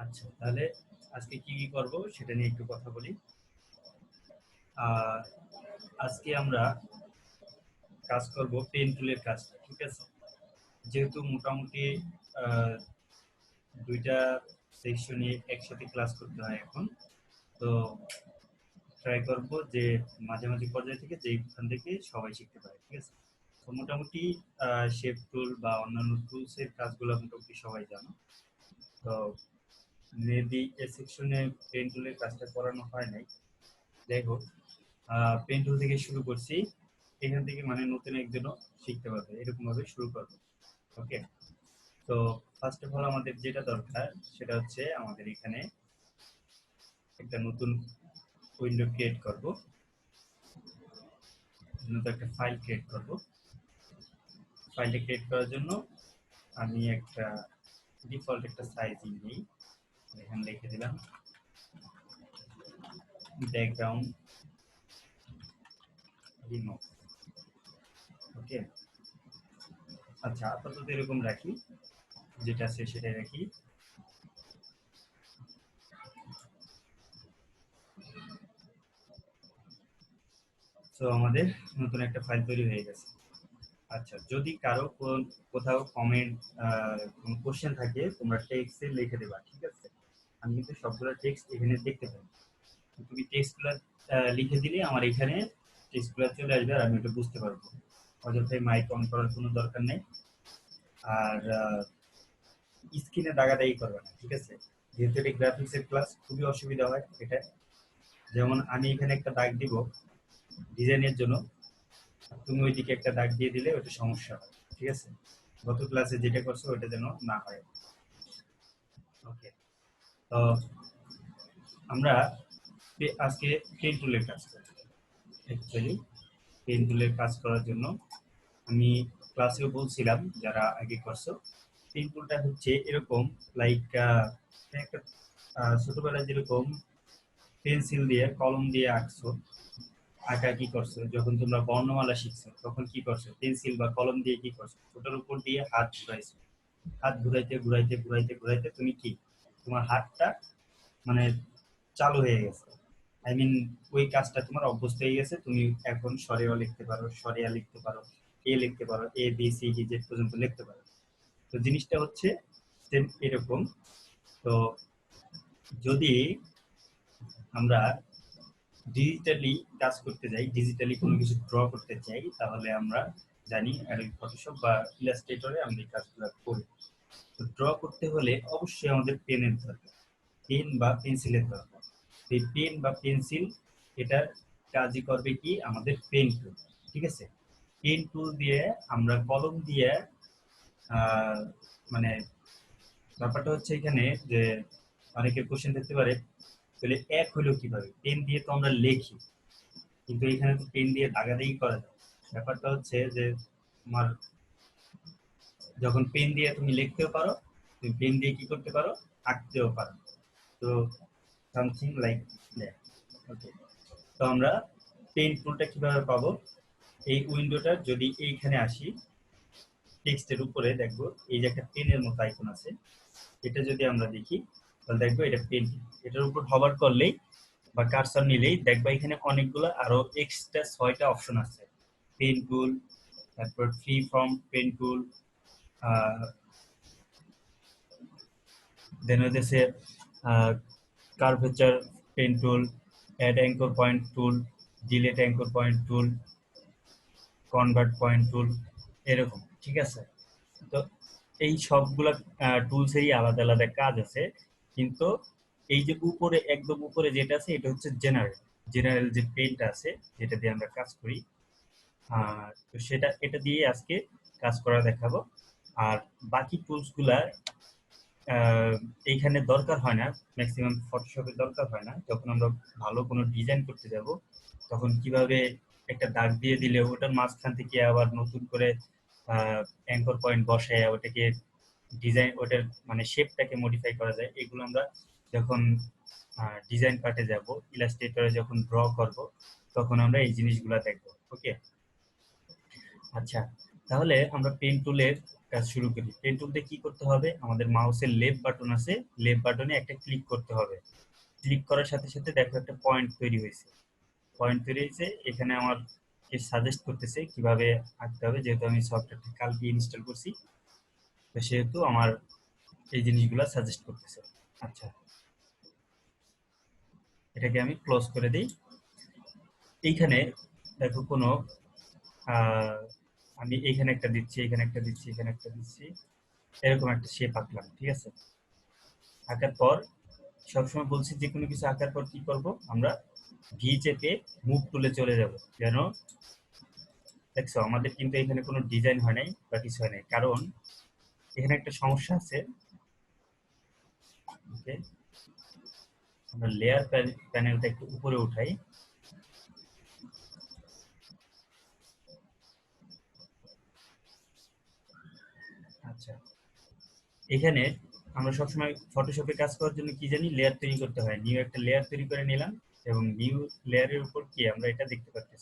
আচ্ছা, তাহলে আজকে কি কি করব সেটা নিয়ে একটু কথা বলি। আজকে আমরা কাজ করব পেন টুলের কাজটা, ঠিক আছে? যেহেতু মোটামুটি আহ, দুইটা সেকশনে একসাথে ক্লাস করতে হয় এখন, তো ট্রাই করব যে মাঝামাঝি পর্যায়ে থেকে যেখান থেকে সবাই শিখতে পারে, ঠিক আছে? তো মোটামুটি শেপ টুল বা অন্যান্য টুলসের কাজগুলো মোটামুটি সবাই জানো। তো মেবি এ সেকশনে পেন টুলের কাজটা করানো হয় নাই। যাই হোক, পেন টুল থেকে শুরু করছি, এখান থেকে মানে নতুন একজনও শিখতে পারবে, এরকম ভাবে শুরু করবো। ওকে, তো ফার্স্ট অফ অল আমাদের যেটা দরকার সেটা হচ্ছে আমাদের এখানে একটা নতুন উইন্ডো ক্রিয়েট করব, নতুন একটা ফাইল ক্রিয়েট করব। ফাইলটা ক্রিয়েট করার জন্য আমি একটা ডিফল্ট একটা সাইজিং নিই, এখানে লিখে দিলাম ব্যাকগ্রাউন্ড রিমুভ। ওকে, আচ্ছা আপাতত এরকম রাখি, যেটা আছে সেটাই রাখি। তো আমাদের নতুন একটা ফাইল তৈরি হয়ে গেছে। আচ্ছা, যদি কারো কোথাও কমেন্ট কোনো কোশ্চেন থাকে তোমরা টেক্সটে লিখে দেবা, ঠিক আছে? আমি কিন্তু সবগুলো টেক্সট এখানে দেখতে পাই। তুমি টেক্সটগুলো লিখে দিলে আমার এখানে টেক্সটগুলো চলে আসবে আর আমি এটা বুঝতে পারবো। অযথাই মাইক অন করার কোনো দরকার নেই। আর স্ক্রিনে দাগাদাগি করবে না, ঠিক আছে? যেহেতু এটা গ্রাফিক্সের ক্লাস, খুবই অসুবিধা হয় এটা। যেমন আমি এখানে একটা দাগ দিব ডিজাইনের জন্য, তুমি ওইদিকে একটা দাগ দিয়ে দিলে ওটা সমস্যা হয়, ঠিক আছে? গত ক্লাসে যেটা করছো ওটা যেন না হয়। ওকে, তো আমরা আজকে পেন টুলের কাজ করব। অ্যাকচুয়ালি পেন টুলের কাজ করার জন্য আমি ক্লাসেও বলছিলাম যারা আগে করছো, পেন টুলটা হচ্ছে এরকম, লাইক একটা ছোটবেলায় যেরকম পেন্সিল দিয়ে কলম দিয়ে আঁকছো, আঁকা কি করছো, যখন তোমরা বর্ণমালা শিখছো তখন কি করছো, পেন্সিল বা কলম দিয়ে কি করছো, ওটার উপর দিয়ে হাত ঘুরাইছো। হাত ঘুরাইতে ঘুরাইতে ঘুরাইতে ঘুরাইতে তুমি কি, তোমার হাতটা মানে চালু হয়ে গেছে। আই মিন ওই কাজটা তোমার অভ্যস্ত হয়ে গেছে, তুমি এখন সরেও লিখতে পারো, সরেয়া লিখতে পারো, এ লিখতে পারো, A B C D Z পর্যন্ত লিখতে পারো। তো জিনিসটা হচ্ছে সেম এরকম। তো যদি আমরা ডিজিটালি কাজ করতে যাই, ডিজিটালি কোনো কিছু ড্র করতে চাই, তাহলে আমরা জানি অ্যাডোবি ফটোশপ বা ইলাস্ট্রেটরে আমরা এই কাজগুলো করি। তো ড্র করতে হলে অবশ্যই আমাদের পেনের দরকার, পেন বা পেন্সিলের দরকার। এই পেন বা পেন্সিল এটার কাজই করবে কি আমাদের পেন টুল, ঠিক আছে? পেন টুল দিয়ে আমরা কলম দিয়ে আহ, মানে ব্যাপারটা হচ্ছে এখানে যে অনেকের কোশ্চেন থাকতে পারে, তাহলে এক হলো কিভাবে, পেন দিয়ে তো আমরা লেখি, কিন্তু এখানে তো পেন দিয়ে দাগাদাগি করা যায়। ব্যাপারটা হচ্ছে যে তোমার যখন পেন দিয়ে তুমি লিখতেও পারো, তুমি পেন দিয়ে কি করতে পারো, আঁকতেও পারো। তো সামথিং লাইক দ্যাট। ওকে, তো আমরা পেন টুলটা কিভাবে পাবো, এই উইন্ডোটার যদি এইখানে আসি, টেক্সটের উপরে দেখবো এই যে একটা পেনের মতো আইকন আছে, এটা যদি আমরা দেখি তাহলে দেখবো এটা পেন। এটার উপর হভার করলেই বা কার্সার নিলেই দেখবা এখানে অনেকগুলো আরো এক্সট্রা 6টা অপশন আছে। পেন টুল, তারপর free form pen tool, then হইতেছে curvature pen tool, add anchor point tool, delete anchor point tool, convert point tool, এরকম, ঠিক আছে? তো এই সবগুলা টুলসেরই আলাদা আলাদা কাজ আছে, কিন্তু এই যে উপরে একদম উপরে যেটা আছে এটা হচ্ছে জেনারেল। জেনারেল যে পেনটা আছে যেটা দিয়ে আমরা কাজ করি, তো সেটা এটা দিয়ে আজকে কাজ করা দেখাবো। আর বাকি টুলসগুলা এইখানে দরকার হয় না, ম্যাক্সিমাম ফটোশপে দরকার হয় না। যখন আমরা ভালো কোনো ডিজাইন করতে যাব তখন কিভাবে একটা দাগ দিয়ে দিলে ওটার মাঝখান থেকে আবার নতুন করে অ্যাঙ্কর পয়েন্ট বসায় ওটাকে ডিজাইন, ওটার মানে শেপটাকে মডিফাই করা যায়, এগুলো আমরা যখন ডিজাইন পার্টে যাব, ইলাস্ট্রেটরে যখন ড্র করব তখন আমরা এই জিনিসগুলো দেখব। ওকে, আচ্ছা, তাহলে আমরা পেন টুলের কাজ শুরু করি। পেন টুলতে কি করতে হবে, আমাদের মাউসের লেফট বাটন আছে, লেফট বাটনে একটা ক্লিক করতে হবে। ক্লিক করার সাথে সাথে দেখো একটা পয়েন্ট তৈরি হয়েছে। পয়েন্ট তৈরি হয়েছে, এখানে আমার সাজেস্ট করতেছে কিভাবে আঁকতে হবে, যেহেতু আমি সফটওয়্যারটা কালকে ইনস্টল করছি, তো সেহেতু আমার এই জিনিসগুলো সাজেস্ট করতেছে। আচ্ছা, এটাকে আমি ক্লোজ করে দিই। এইখানে দেখো কোনো আহ, আমি এইখানে একটা দিচ্ছি, এখানে একটা দিচ্ছি, এখানে একটা দিচ্ছি, এরকম একটা শেপ আঁকলাম, ঠিক আছে। আঁকার পর সবসময় বলছি যে কোনো কিছু আঁকার পর কি করব আমরা, ভি চেপে মুভ টুলে চলে যাব। যেন দেখছো আমাদের কিন্তু এখানে কোনো ডিজাইন হয় নাই বা কিছু হয় নাই, কারণ এখানে একটা সমস্যা আছে। ওকে, আমরা লেয়ার প্যানেলটা একটু উপরে উঠাই। আচ্ছা, এখানে আমরা সবসময় ফটোশপে কাজ করার জন্য কি জানি, লেয়ার তৈরি করতে হয়। নিউ একটা লেয়ার তৈরি করে নিলাম, এবং নিউ লেয়ারের উপর কি আমরা এটা দেখতে পাচ্ছি।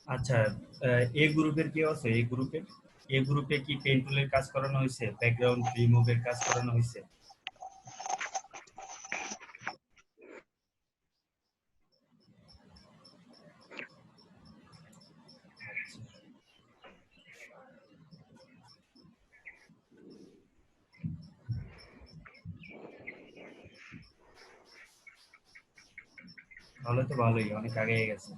আচ্ছা, এ গ্রুপের কি আছে, এ গ্রুপে কি পেইন্ট টুলের কাজ করানো হয়েছে, ব্যাকগ্রাউন্ড রিমুভের কাজ করানো হয়েছে? তাহলে তো ভালোই, অনেক আগে গেছে।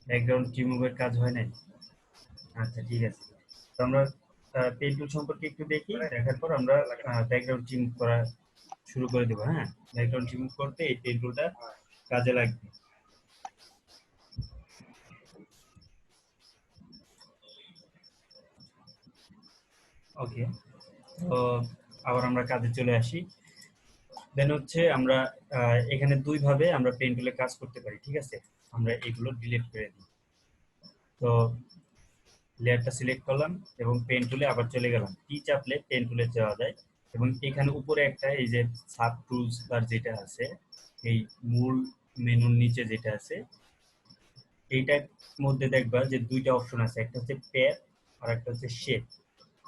ব্যাকগ্রাউন্ড রিমুভের কাজ হয় নাই। আচ্ছা, ঠিক আছে। তো আমরা পেইন্ট টুল সম্পর্কে একটু দেখি, দেখার পর আমরা ব্যাকগ্রাউন্ড রিমুভ করা শুরু করে দেবো। হ্যাঁ, ব্যাকগ্রাউন্ড রিমুভ করতে এই পেইন্ট টুলটা কাজে লাগবে। ওকে, তো আবার আমরা কাজে চলে আসি। দেন হচ্ছে আমরা এখানে দুই ভাবে আমরা পেন টুলে কাজ করতে পারি, ঠিক আছে। আমরা এগুলো ডিলিট করে দিই। তো লেয়ারটা সিলেক্ট করলাম এবং পেন টুলে আবার চলে গেলাম, কি চাপলে পেন টুলে যাওয়া যায়। এবং এখানে উপরে একটা এই যে সাব টুলস বার যেটা আছে, এই মূল মেনুর নিচে যেটা আছে, এইটার মধ্যে দেখবা যে দুইটা অপশন আছে, একটা হচ্ছে প্যাথ আর একটা হচ্ছে শেপ।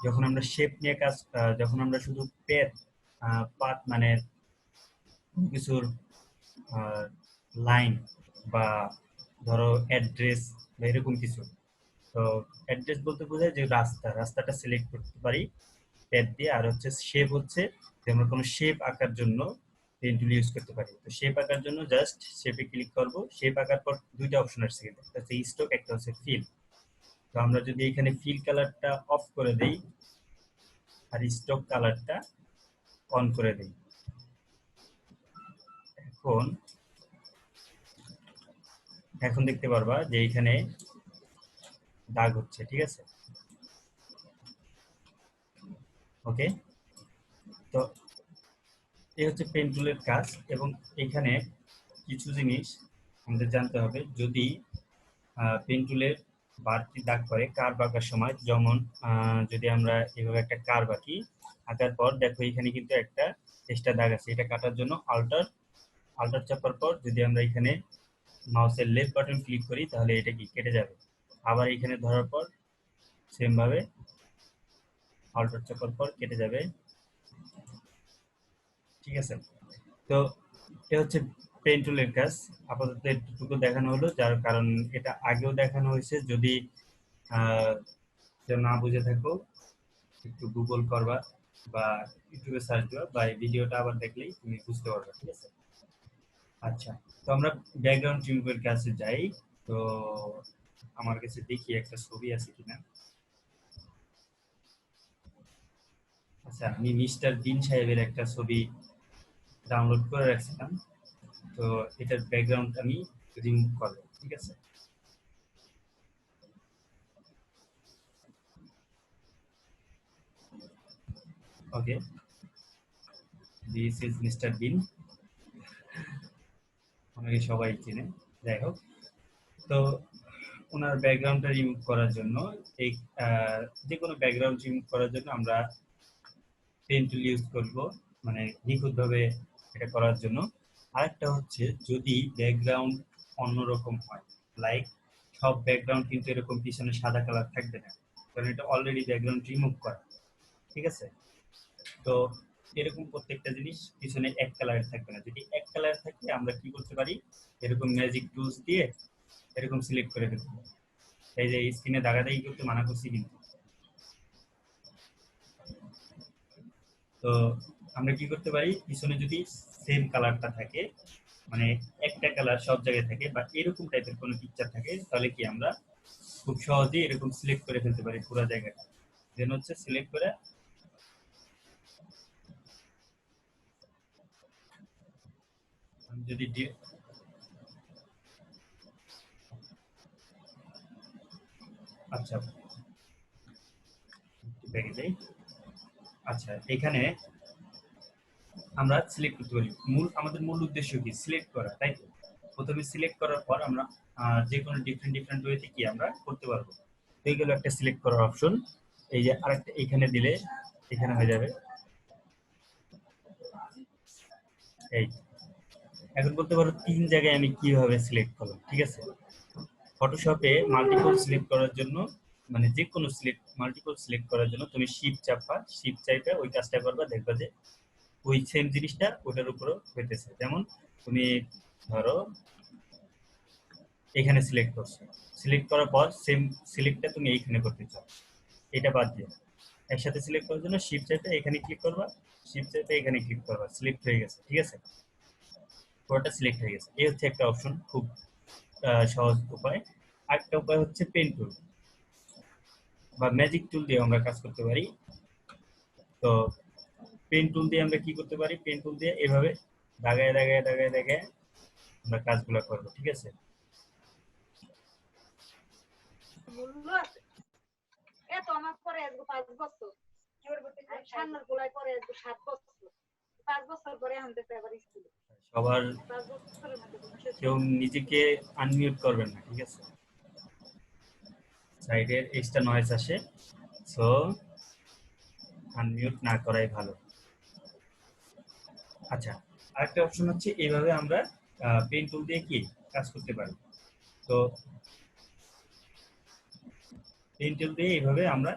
যখন আমরা শেপ নিয়ে কাজ যখন আমরা শুধু প্যাথ পাথ মানে কিছুর লাইন বা ধরো অ্যাড্রেস বা এরকম কিছু, তো অ্যাড্রেস বলতে বোঝায় যে রাস্তাটা সিলেক্ট করতে পারি ট্যাব দিয়ে। আর হচ্ছে শেপ হচ্ছে যে আমরা কোনো শেপ আঁকার জন্য পেন টুল ইউজ করতে পারি। তো শেপ আঁকার জন্য জাস্ট শেপে ক্লিক করব। শেপ আঁকার পর দুইটা অপশন আসছে, একটা হচ্ছে স্টক, একটা হচ্ছে ফিল। তো আমরা যদি এখানে ফিল কালারটা অফ করে দেই আর স্টক কালারটা অন করে দেই, এখন এখন দেখতে পারবা যে এখানে দাগ হচ্ছে, ঠিক আছে। ওকে, তো এই হচ্ছে পেন টুলের কাজ। এবং এখানে কিছু জিনিস আমাদের জানতে হবে। যদি পেন টুলের বাড়তি দাগ করে কার্ভ আঁকার সময়, যেমন যদি আমরা এভাবে একটা কার্ভ আঁকি, আঁকার পর দেখো এখানে কিন্তু একটা এক্সট্রা দাগ আছে, এটা কাটার জন্য আল্টার আল্টার চাপার পর যদি আমরা এখানে মাউসের লেফট বাটন ক্লিক করি, তাহলে এটা কি কেটে যাবে। আবার এখানে ধরার পর সেম ভাবে আল্টার চাপার পর কেটে যাবে, ঠিক আছে। তো এটা হচ্ছে পেইন্ট টুলের কাজ। আপাতত এটুকু দেখানো হলো, যার কারণ এটা আগেও দেখানো হয়েছে। যদি আহ, কেউ না বুঝে থাকো, একটু গুগল করবা বা ইউটিউবে সার্চ দিবা, বা এই ভিডিওটা আবার দেখলেই তুমি বুঝতে পারবে, ঠিক আছে। আচ্ছা, তো আমরা ব্যাকগ্রাউন্ড রিমুভের কাছে যাই। তো আমার কাছে দেখি একটা ছবি আছে কিনা। আচ্ছা, আমি মিস্টার বিন সাহেবের একটা ছবি ডাউনলোড করে রাখছিলাম। তো এটার ব্যাকগ্রাউন্ড আমি রিমুভ করবো, ঠিক আছে। ওকে, দিস ইজ মিস্টার বিন। ওনাকে সবাই চেনে। যাই হোক, তো ওনার ব্যাকগ্রাউন্ডটা রিমুভ করার জন্য এই যে কোনো ব্যাকগ্রাউন্ড রিমুভ করার জন্য আমরা পেন টুল ইউজ করব, মানে নিখুঁতভাবে এটা করার জন্য। আরেকটা হচ্ছে যদি ব্যাকগ্রাউন্ড অন্যরকম হয়, লাইক সব ব্যাকগ্রাউন্ড কিন্তু এরকম পিছনে সাদা কালার থাকবে না, কারণ এটা অলরেডি ব্যাকগ্রাউন্ড রিমুভ করা, ঠিক আছে? তো এরকম প্রত্যেকটা জিনিস পিছনে এক কালারের থাকবে না। যদি এক কালার থাকে আমরা কি করতে পারি, এরকম ম্যাজিক টুলস দিয়ে এরকম সিলেক্ট করে ফেলতে পারি। এই যে স্ক্রিনে দাগাদাগি করতে মানা করছি কিন্তু। তো আমরা কি করতে পারি, পিছনে যদি সেম কালারটা থাকে, মানে একটা কালার সব জায়গায় থাকে বা এরকম টাইপের কোনো পিকচার থাকে, তাহলে কি আমরা খুব সহজেই এরকম সিলেক্ট করে ফেলতে পারি পুরো জায়গাটা। দেন হচ্ছে সিলেক্ট করে যদি আচ্ছা ব্যাগে যাই। আচ্ছা, এখানে আমরা সিলেক্ট করতে পারি। আমাদের মূল উদ্দেশ্য কি, সিলেক্ট করা, তাই তো? প্রথমে সিলেক্ট করার পর আমরা যে কোনো ডিফারেন্ট ওয়েতে কি আমরা করতে পারবো। তো এইগুলো একটা সিলেক্ট করার অপশন। এই যে আরেকটা এখানে দিলে এখানে হয়ে যাবে। এই এখন বলতে পারো তিন জায়গায় আমি কিভাবে সিলেক্ট করলাম, ঠিক আছে? ফটোশপে মাল্টিপল সিলেক্ট করার জন্য, মানে যে কোনো মাল্টিপল সিলেক্ট করার জন্য তুমি শিফট চাইপে ওই কাজটা করবা, দেখবা যে ওই সেম জিনিসটা ওটার উপরও হইতেছে। যেমন তুমি ধরো এখানে সিলেক্ট করছো, সিলেক্ট করার পর সেম সিলেক্টটা তুমি এইখানে করতে চাও, এটা বাদ দিয়ে একসাথে সিলেক্ট করার জন্য শিফট চাইপে এখানে ক্লিক করবা, শিফট চাইপে এখানে ক্লিক করবা, সিলেক্ট হয়ে গেছে, ঠিক আছে? পুরোটা সিলেক্ট হয়ে গেছে। এই হচ্ছে একটা অপশন, খুব সহজ উপায়। আরেকটা উপায় হচ্ছে পেন টুল বা ম্যাজিক টুল দিয়ে আমরা কাজ করতে পারি। তো পেন টুল দিয়ে আমরা কি করতে পারি, পেন টুল দিয়ে এভাবে দাগায় দাগায় দাগায় দাগায় আমরা কাজগুলো করবো, ঠিক আছে? মূল্য আছে এত আমার পরে আসবো 5 বছর, সামনের গোলায় পরে আসবো 7 বছর, 5 বছর পরে আনতে আবার স্কুলে। সবার 5 বছরের মধ্যে কোনো শেষ কেউ নিজেকে আনমিউট করবেন না, ঠিক আছে? সাইডের এক্সট্রা নয়েজ আসে, সো আনমিউট না করাই ভালো। আচ্ছা, আরেকটা অপশন হচ্ছে এইভাবে আমরা পেন টুল দিয়ে কি কাজ করতে পারি। তো পেন টুল দিয়ে এইভাবে আমরা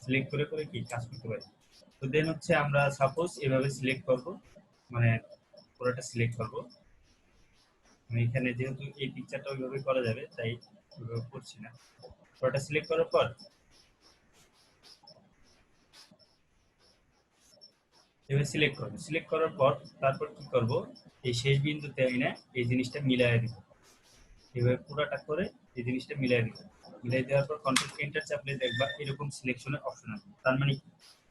সিলেক্ট করে করে কি কাজ করতে পারি। তো দেন হচ্ছে আমরা সাপোজ এভাবে সিলেক্ট করব, মানে পুরোটা সিলেক্ট করব। আমি এখানে যেহেতু এই পিকচারটা ওইভাবে করা যাবে তাই ওইভাবে করছি না। পুরোটা সিলেক্ট করার পর এভাবে সিলেক্ট করব, সিলেক্ট করার পর তারপর কি করব, এই শেষ বিন্দুতে এনে এই জিনিসটা মিলাই দিব। এভাবে পুরোটা করে এই জিনিসটা মিলাই দিব। মিলাই দেওয়ার পর কন্ট্রোল এন্টার চাপলে দেখবা এরকম সিলেকশনের অপশন আসবে। তার মানে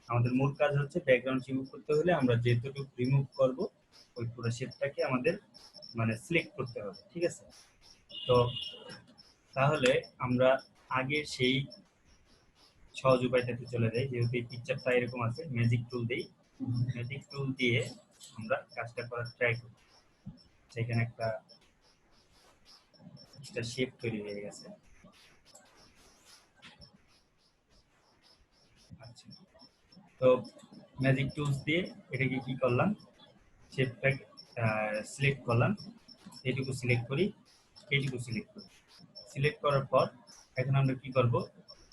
আমাদের মূল কাজ হচ্ছে ব্যাকগ্রাউন্ড রিমুভ করতে হলে আমরা যেটুকু রিমুভ করব ওই পুরো শেপটাকে আমাদের মানে সিলেক্ট করতে হবে, ঠিক আছে? তো তাহলে আমরা আগের সেই সহজ উপায়টাতে চলে যাই। যেহেতু এই পিকচারটা এরকম আছে, ম্যাজিক টুল দিই, ম্যাজিক টুল দিয়ে আমরা কাজটা করার ট্রাই করি। সেখানে একটা শেপ তৈরি হয়ে গেছে। আচ্ছা, তো ম্যাজিক টুলস দিয়ে এটাকে কি করলাম, শেপটা সিলেক্ট করলাম, এইটুকু সিলেক্ট করি, এইটুকু সিলেক্ট করি। সিলেক্ট করার পর এখন আমরা কি করব,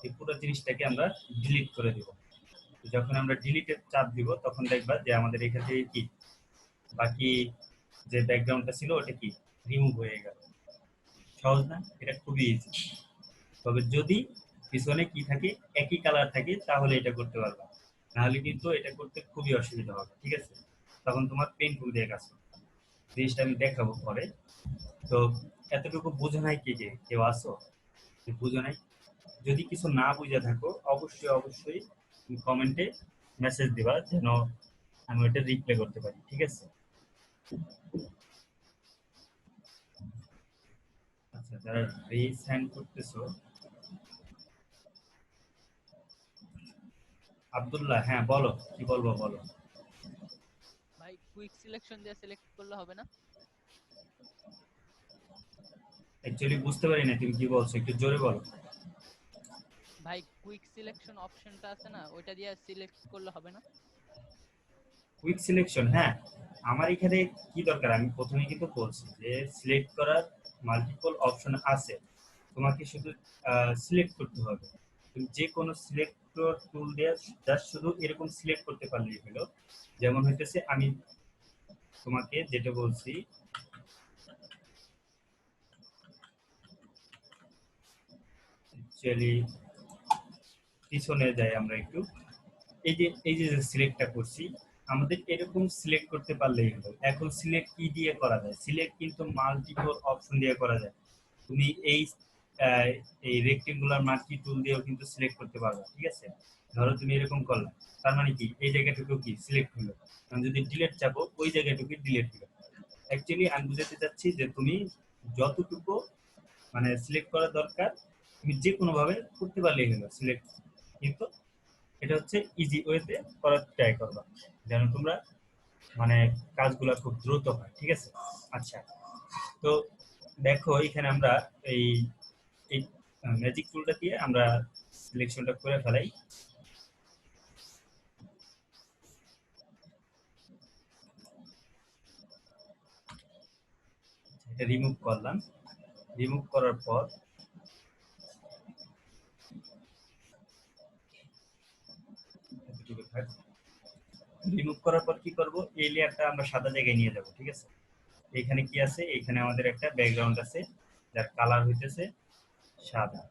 এই পুরো জিনিসটাকে আমরা ডিলিট করে দেব। যখন আমরা ডিলিটের চাপ দিব তখন দেখবা যে আমাদের এখান থেকে কি বাকি যে ব্যাকগ্রাউন্ডটা ছিল ওটা কি রিমুভ হয়ে গেল। সহজ না? এটা খুবই ইজি। তবে যদি পিছনে কি থাকে, একই কালার থাকে, তাহলে এটা করতে পারবা, নাহলে কিন্তু এটা করতে খুবই অসুবিধা হবে, ঠিক আছে? তখন তোমার পেন টুল দিয়ে কাজ করতে হবে। জিনিসটা আমি দেখাবো পরে। তো এতটুকু বোঝা নাই, কে কে কেউ আসো যে বুঝো নাই? যদি কিছু না বুঝে থাকো অবশ্যই অবশ্যই তুমি কমেন্টে মেসেজ দিবা, যেন আমি ওটা রিপ্লাই করতে পারি, ঠিক আছে? আচ্ছা, যারা রেজ হ্যান্ড করতেছো, আব্দুল্লাহ, হ্যাঁ বলো, কি বলবো বলো। ভাই কুইক সিলেকশন দিয়ে সিলেক্ট করলে হবে না? অ্যাকচুয়ালি বুঝতে পারি না তুমি কি বলছো, একটু জোরে বলো। ভাই কুইক সিলেকশন অপশনটা আছে না, ওইটা দিয়ে সিলেক্ট করলে হবে না? কুইক সিলেকশন, হ্যাঁ। আমার এখানে কি দরকার, আমি প্রথমে কিন্তু বলছি যে সিলেক্ট করার মাল্টিপল অপশন আছে, তোমাকে শুধু সিলেক্ট করতে হবে। তুমি যে কোনো সিলেক্টর টুল দিয়ে জাস্ট শুধু এরকম সিলেক্ট করতে পারলেই হলো। যেমন হইতেছে আমি তোমাকে যেটা বলছি, অ্যাকচুয়ালি পিছনে যাই আমরা একটু। এই যে সিলেক্টটা করছি, আমাদের এরকম সিলেক্ট করতে পারলেই হলো। এখন সিলেক্ট কি দিয়ে করা যায়? সিলেক্ট কিন্তু মাল্টিপল অপশন দিয়ে করা যায়। তুমি আহ, এই রেক্টেঙ্গুলার মার্কি টুল দিয়েও কিন্তু সিলেক্ট করতে পারবে, ঠিক আছে? ধরো তুমি এরকম করলে, তার মানে কি এই জায়গাটুকু কি সিলেক্ট হলো, আমি যদি ডিলিট চাপো ওই জায়গাটুকু ডিলিট হলো। অ্যাকচুয়ালি আমি বুঝাতে চাচ্ছি যে তুমি যতটুকু মানে সিলেক্ট করা দরকার তুমি যে কোনো ভাবে করতে পারলেই হলো সিলেক্ট। কিন্তু এটা হচ্ছে ইজি ওয়েতে করার ট্রাই করবা, যেন তোমরা মানে কাজগুলো খুব দ্রুত হয়, ঠিক আছে? আচ্ছা, তো দেখো এখানে আমরা এই এই ম্যাজিক টুলটা দিয়ে আমরা সিলেকশনটা করে ফেলাই। এটা রিমুভ করলাম। রিমুভ করার পর রিমুভ করার পর কি করব, এই লেয়ারটা আমরা সাদা জায়গায় নিয়ে যাব, ঠিক আছে? এখানে কি আছে, এখানে আমাদের একটা ব্যাকগ্রাউন্ড আছে যার কালার হইতেছে সাদা।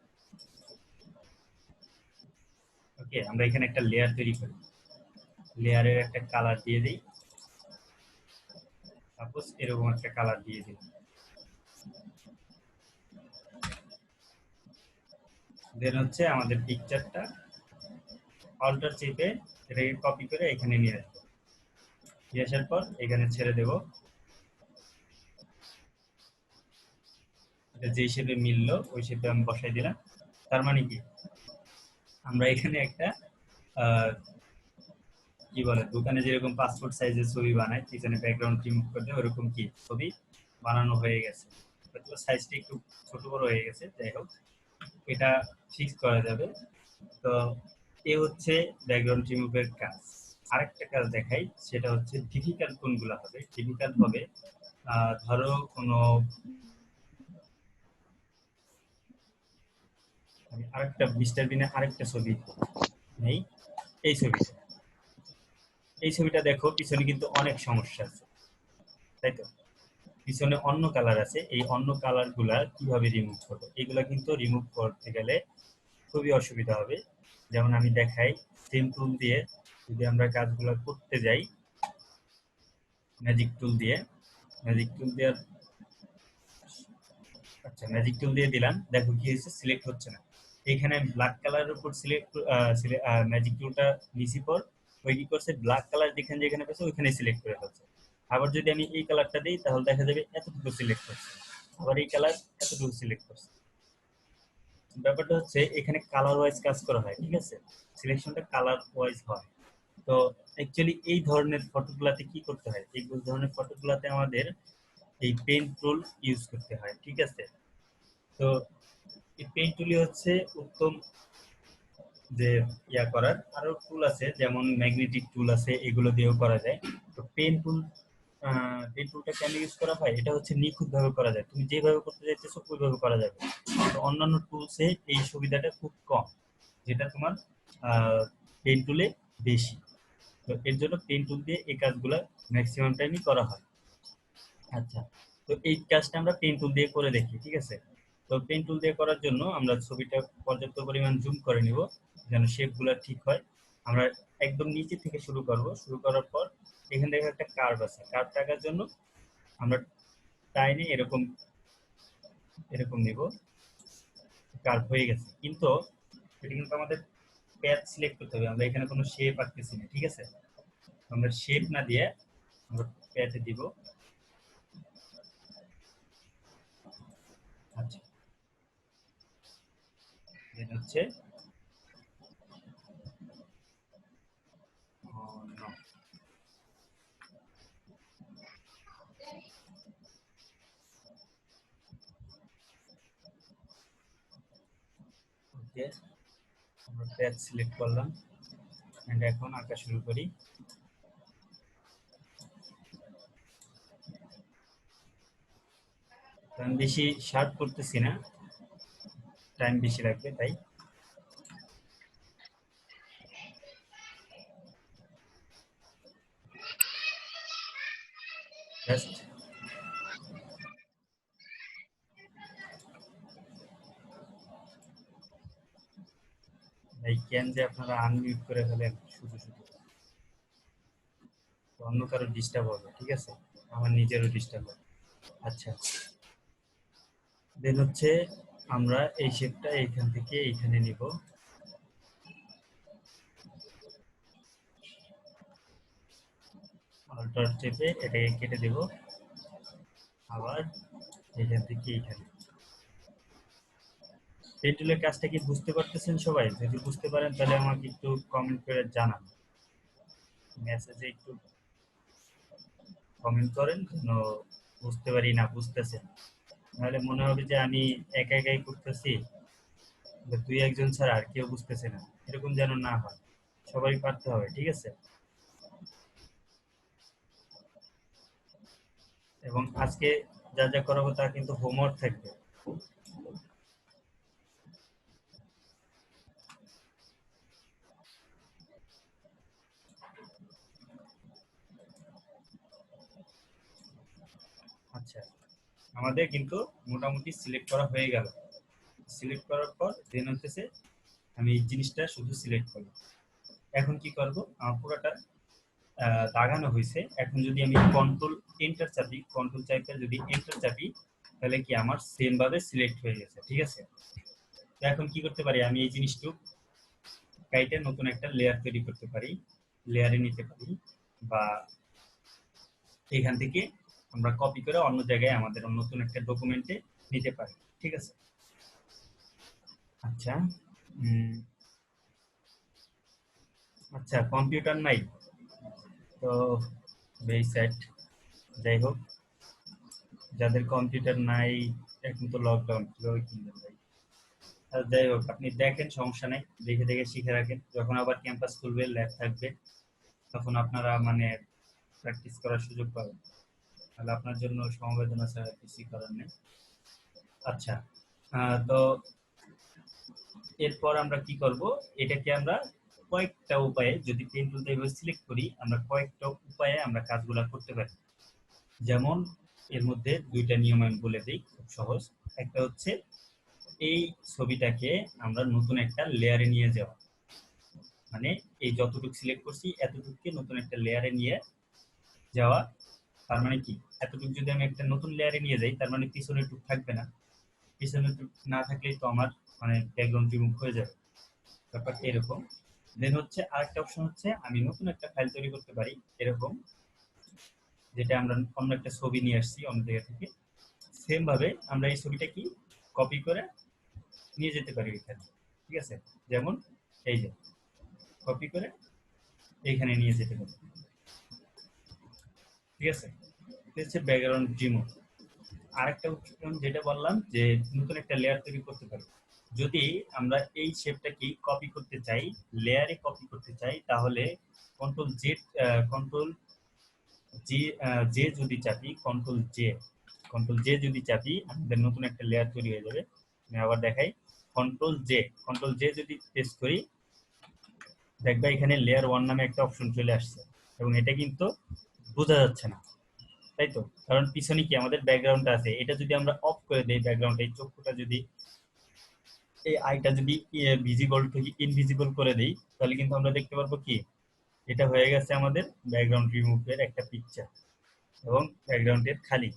ওকে, আমরা এখানে একটা লেয়ার তৈরি করি, লেয়ারের একটা কালার দিয়ে দিই, সাপোজ এরকম একটা কালার দিয়ে দিই। দেন হচ্ছে আমাদের পিকচারটা অল্টার চেপে এটাকে কপি করে এখানে নিয়ে আসবো। নিয়ে আসার পর এখানে ছেড়ে দেব, এটা যে শেপে মিললো ওই শেপে আমি বসাই দিলাম। তার মানে কি আমরা এখানে একটা আহ, কি বলে দোকানে যেরকম পাসপোর্ট সাইজের ছবি বানায়, পিছনে ব্যাকগ্রাউন্ড রিমুভ করে দেয়, ওরকম কি ছবি বানানো হয়ে গেছে। হয়তো সাইজটা একটু ছোট বড় হয়ে গেছে, যাই হোক এটা ফিক্স করা যাবে। তো এ হচ্ছে ব্যাকগ্রাউন্ড রিমুভের কাজ। আরেকটা কাজ দেখাই, সেটা হচ্ছে ডিফিকাল্ট কোনগুলো হবে। ডিফিকাল্ট হবে ধরো কোনো, আমি আরেকটা মিস্টার বিনের আরেকটা ছবি নেই, এই ছবিটা। এই ছবিটা দেখো পিছনে কিন্তু অনেক সমস্যা আছে, তাই তো? পিছনে অন্য কালার আছে, এই অন্য কালার গুলা কিভাবে রিমুভ করবো? এগুলা কিন্তু রিমুভ করতে গেলে খুবই অসুবিধা হবে। যেমন আমি দেখাই, সেম টুল দিয়ে যদি আমরা কাজগুলো করতে যাই, ম্যাজিক টুল দিয়ে, ম্যাজিক টুল দিয়ে, আচ্ছা ম্যাজিক টুল দিয়ে দিলাম, দেখো কি হয়েছে, সিলেক্ট হচ্ছে না। এখানে ব্ল্যাক কালারের উপর সিলেক্ট ম্যাজিক টুলটা নিচি পর ওই কি করছে, ব্ল্যাক কালার যেখানে যেখানে পেয়েছে ওইখানে সিলেক্ট করে ফেলছে। আবার যদি আমি এই কালারটা দিই তাহলে দেখা যাবে এতটুকু সিলেক্ট করছে, আবার এই কালার এতটুকু সিলেক্ট করছে। ব্যাপারটা হচ্ছে এখানে কালার ওয়াইজ কাজ করা হয়, ঠিক আছে? সিলেকশনটা কালার ওয়াইজ হয়। তো অ্যাকচুয়ালি এই ধরনের ফটোগুলাতে কি করতে হয়, এই ধরনের ফটোগুলাতে আমাদের এই পেন টুল ইউজ করতে হয়, ঠিক আছে? তো এই পেন টুলই হচ্ছে উত্তম যে ইয়া করার। আরো টুল আছে যেমন ম্যাগনেটিক টুল আছে, এগুলো দিয়েও করা যায়। তো পেন টুলটা কেন ইউজ করা হয়, এটা হচ্ছে নিখুঁত ভাবে করা যায়, তুমি যেভাবে করতে চাইতেছো ওইভাবে করা যাবে। তো অন্যান্য টুলসে এই সুবিধাটা খুব কম, যেটা তোমার পেন টুলে বেশি। তো এর জন্য পেন টুল দিয়ে এই কাজগুলো ম্যাক্সিমাম টাইমই করা হয়। আচ্ছা, তো এই কাজটা আমরা পেন টুল দিয়ে করে দেখি, ঠিক আছে? তো পেন টুল দিয়ে করার জন্য আমরা ছবিটা পর্যাপ্ত পরিমাণ জুম করে নিব যেন শেপগুলো ঠিক হয়। আমরা একদম নিচে থেকে শুরু করব, শুরু করার পর এখান থেকে একটা কার্ভ আছে, কার্ভ টাকার জন্য আমরা টাইনে এরকম এরকম নিব, কার্ভ হয়ে গেছে। কিন্তু এটা কিন্তু আমাদের প্যাচ সিলেক্ট করতে হবে, আমরা এখানে কোনো শেপ আঁকতেছি না, ঠিক আছে? আমরা শেপ না দিয়ে আমরা প্যাচে দিব। আচ্ছা, এটা হচ্ছে no, ওকে, আমরা পেজ সিলেক্ট করলাম এন্ড এখন আঁকা শুরু করি। আমি বেশি শার্প করতেছি না, টাইম বেশি লাগবে তাই। জাস্ট ভাই কেন যে আপনারা আনমিউট করে ফেলেন শুধু শুধু, অন্য কারো ডিস্টার্ব হবে, ঠিক আছে, আমার নিজেরও ডিস্টার্ব হবে। আচ্ছা, দেন হচ্ছে আমরা এই শেপটা এইখান থেকে এইখানে নিব, অল্টার চেপে এটাকে কেটে দেব, আবার এখান থেকে এইখানে। পেন টুলের কাজটা কি বুঝতে পারতেছেন সবাই? যদি বুঝতে পারেন তাহলে আমাকে একটু কমেন্ট করে জানান, মেসেজে একটু কমেন্ট করেন যেন বুঝতে পারি না বুঝতেছেন, নাহলে মনে হবে যে আমি একা একাই করতেছি, দুই একজন ছাড়া আর কেউ বুঝতেছে না, এরকম যেন না হয়, সবাই পারতে হবে, ঠিক আছে। এবং আজকে যা যা করাবো তা কিন্তু হোমওয়ার্ক থাকবে। আচ্ছা, আমাদের কিন্তু মোটামুটি সিলেক্ট করা হয়ে গেল। সিলেক্ট করার পর দেন হচ্ছে আমি এই জিনিসটা শুধু সিলেক্ট করলাম। এখন কি করব, আমার পুরোটা দাগানো হয়েছে, এখন যদি আমি কন্ট্রোল এন্টার চাপি, কন্ট্রোল চাপে যদি এন্টার চাপি তাহলে কি আমার সেম ভাবে সিলেক্ট হয়ে গেছে, ঠিক আছে। তো এখন কি করতে পারি, আমি এই জিনিসটু কাইটে নতুন একটা লেয়ার তৈরি করতে পারি, লেয়ারে নিতে পারি, বা এখান থেকে আমরা কপি করে অন্য জায়গায় আমাদের নতুন একটা ডকুমেন্টে নিতে পারি, ঠিক আছে। আচ্ছা, আচ্ছা কম্পিউটার নাই তো ভেরি স্যাড। যাই হোক, যাদের কম্পিউটার নাই এখন তো লকডাউন, কিভাবে কিনবেন ভাই। যাই হোক, আপনি দেখেন, সমস্যা নেই, দেখে দেখে শিখে রাখেন, যখন আবার ক্যাম্পাস খুলবে, ল্যাব থাকবে, তখন আপনারা মানে প্র্যাকটিস করার সুযোগ পাবেন, তাহলে আপনার জন্য সমবেদনা ছাড়া কিছুই করার নেই। আচ্ছা, তো এরপর আমরা কি করব, এটাকে আমরা কয়েকটা উপায়ে, যদি পেন টুলটা এভাবে সিলেক্ট করি, আমরা কয়েকটা উপায়ে আমরা কাজগুলো করতে পারি। যেমন এর মধ্যে দুইটা নিয়ম আমি বলে দিই, খুব সহজ। একটা হচ্ছে এই ছবিটাকে আমরা নতুন একটা লেয়ারে নিয়ে যাওয়া, মানে এই যতটুকু সিলেক্ট করছি এতটুকুকে নতুন একটা লেয়ারে নিয়ে যাওয়া। তার মানে কি, এতটুকু যদি আমি একটা নতুন লেয়ারে নিয়ে যাই, তার মানে পিছনের টুক থাকবে না, পিছনের টুক না থাকলেই তো আমার মানে ব্যাকগ্রাউন্ড রিমুভ হয়ে যাবে, ব্যাপারটা এরকম। দেন হচ্ছে আরেকটা অপশন হচ্ছে আমি নতুন একটা ফাইল তৈরি করতে পারি এরকম, যেটা আমরা অন্য একটা ছবি নিয়ে আসছি অন্য জায়গা থেকে, সেম ভাবে আমরা এই ছবিটা কি কপি করে নিয়ে যেতে পারি এখানে, ঠিক আছে। যেমন এই যে কপি করে এইখানে নিয়ে যেতে পারি, ঠিক আছে। এটা হচ্ছে ব্যাকগ্রাউন্ড রিমুভ। আরেকটা অপশন যেটা বললাম যে নতুন একটা লেয়ার তৈরি করতে পারি, যদি আমরা এই শেপটাকে কপি করতে চাই, লেয়ারে কপি করতে চাই, তাহলে control Z, control J, J যদি চাপি, কন্ট্রোল জে যদি চাপি, আমাদের নতুন একটা লেয়ার তৈরি হয়ে যাবে। আমি আবার দেখাই, কন্ট্রোল জে যদি প্রেস করি, দেখবা এখানে লেয়ার 1 নামে একটা অপশন চলে আসছে, এবং এটা কিন্তু বোঝা যাচ্ছে না, তাই তো, কারণ পিছনে কি আমাদের ব্যাকগ্রাউন্ড আছে। এটা যদি আমরা অফ করে দেই, ব্যাকগ্রাউন্ড এই চক্ষুটা যদি, এই আইটা যদি ভিজিবল থেকে ইনভিজিবল করে দেই, তাহলে কিন্তু আমরা দেখতে পারবো কি এটা হয়ে গেছে আমাদের ব্যাকগ্রাউন্ড রিমুভের একটা পিকচার, এবং ব্যাকগ্রাউন্ডের খালি,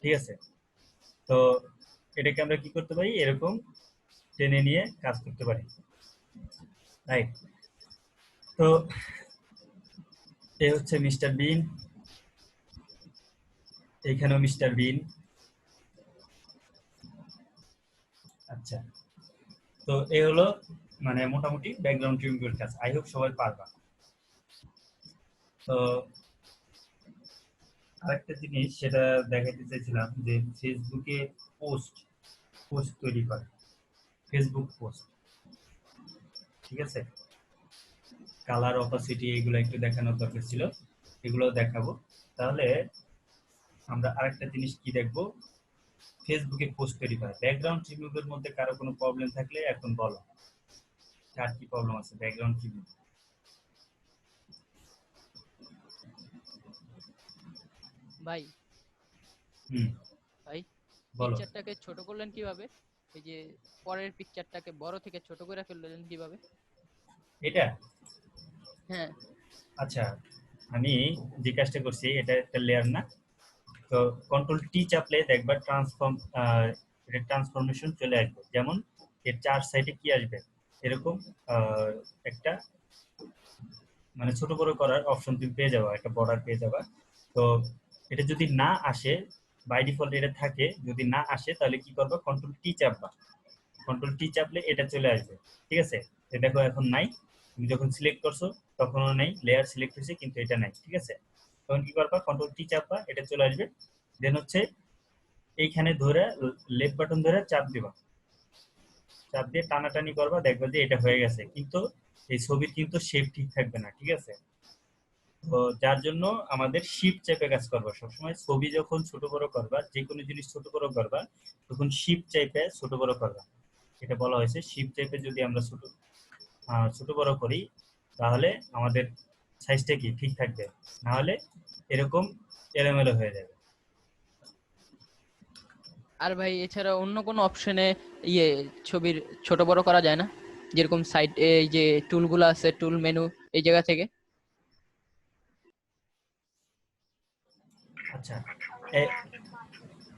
ঠিক আছে। তো এটাকে আমরা কি করতে পারি, এরকম টেনে নিয়ে কাজ করতে পারি, রাইট। তো এ হচ্ছে মিস্টার বিন, এখানেও মিস্টার বিন। আচ্ছা, তো এ হলো মানে মোটামুটি ব্যাকগ্রাউন্ড রিমুভের কাজ, আই হোপ সবাই পারবা। তো আরেকটা জিনিস সেটা দেখাতে চাইছিলাম, যে ফেসবুকে পোস্ট পোস্ট তৈরি করে, ফেসবুক পোস্ট। ঠিক আছে, কালার অপাসিটি এগুলো একটু দেখানোর দরকার ছিল, এগুলো দেখাবো। তাহলে আমরা আরেকটা জিনিস কি দেখবো, ফেসবুকে পোস্ট তৈরি করা। ব্যাকগ্রাউন্ড রিমুভের মধ্যে কারো কোনো প্রবলেম থাকলে এখন বলো, কার কি প্রবলেম আছে ব্যাকগ্রাউন্ড রিমুভ? ভাই হুম, ভাই বলো। পিকচারটাকে ছোট করলেন কিভাবে? এই যে পরের পিকচারটাকে বড় থেকে ছোট করে ফেললেন কিভাবে? এটা হ্যাঁ আচ্ছা, আমি যে কাজটা করছি, এটা একটা লেয়ার না, তো কন্ট্রোল টি চাপলে দেখবা এটা ট্রান্সফরমেশন চলে আসবে। যেমন এর চার সাইডে কি আসবে, এরকম একটা মানে ছোট বড় করার অপশন তুমি পেয়ে যাবা, একটা বর্ডার পেয়ে যাবা। তো এটা যদি না আসে, বাই ডিফল্ট এটা থাকে, যদি না আসে তাহলে কি করবা, কন্ট্রোল টি চাপবা, কন্ট্রোল টি চাপলে এটা চলে আসবে। ঠিক আছে, তো দেখো এখন নাই, তুমি যখন সিলেক্ট করছো তখনও নেই, লেয়ার সিলেক্ট হয়েছে কিন্তু এটা নাই। ঠিক আছে, তখন কি করবা, কন্ট্রোল টি চাপবা, এটা চলে আসবে। দেন হচ্ছে এইখানে ধরে লেফট বাটন ধরে চাপ দিবা, চাপ দিয়ে টানাটানি করবা, দেখবা যে এটা হয়ে গেছে। কিন্তু এই ছবির কিন্তু শেপ ঠিক থাকবে না। ঠিক আছে, তো যার জন্য আমাদের শিফট চেপে কাজ করবা সবসময়। ছবি যখন ছোট বড় করবা, যে কোনো জিনিস ছোট বড় করবা, তখন শিফট চেপে ছোট বড় করবা। এটা বলা হয়েছে, শিফট চেপে যদি আমরা ছোট বড় করি তাহলে আমাদের সাইজটা কি ঠিক থাকবে, না হলে এরকম এলোমেলো হয়ে যাবে। আর ভাই এছাড়া অন্য কোনো অপশনে ইয়ে ছবির ছোট বড় করা যায় না? যেরকম সাইড এই যে টুলগুলো আছে, টুল মেনু এই জায়গা থেকে। আচ্ছা,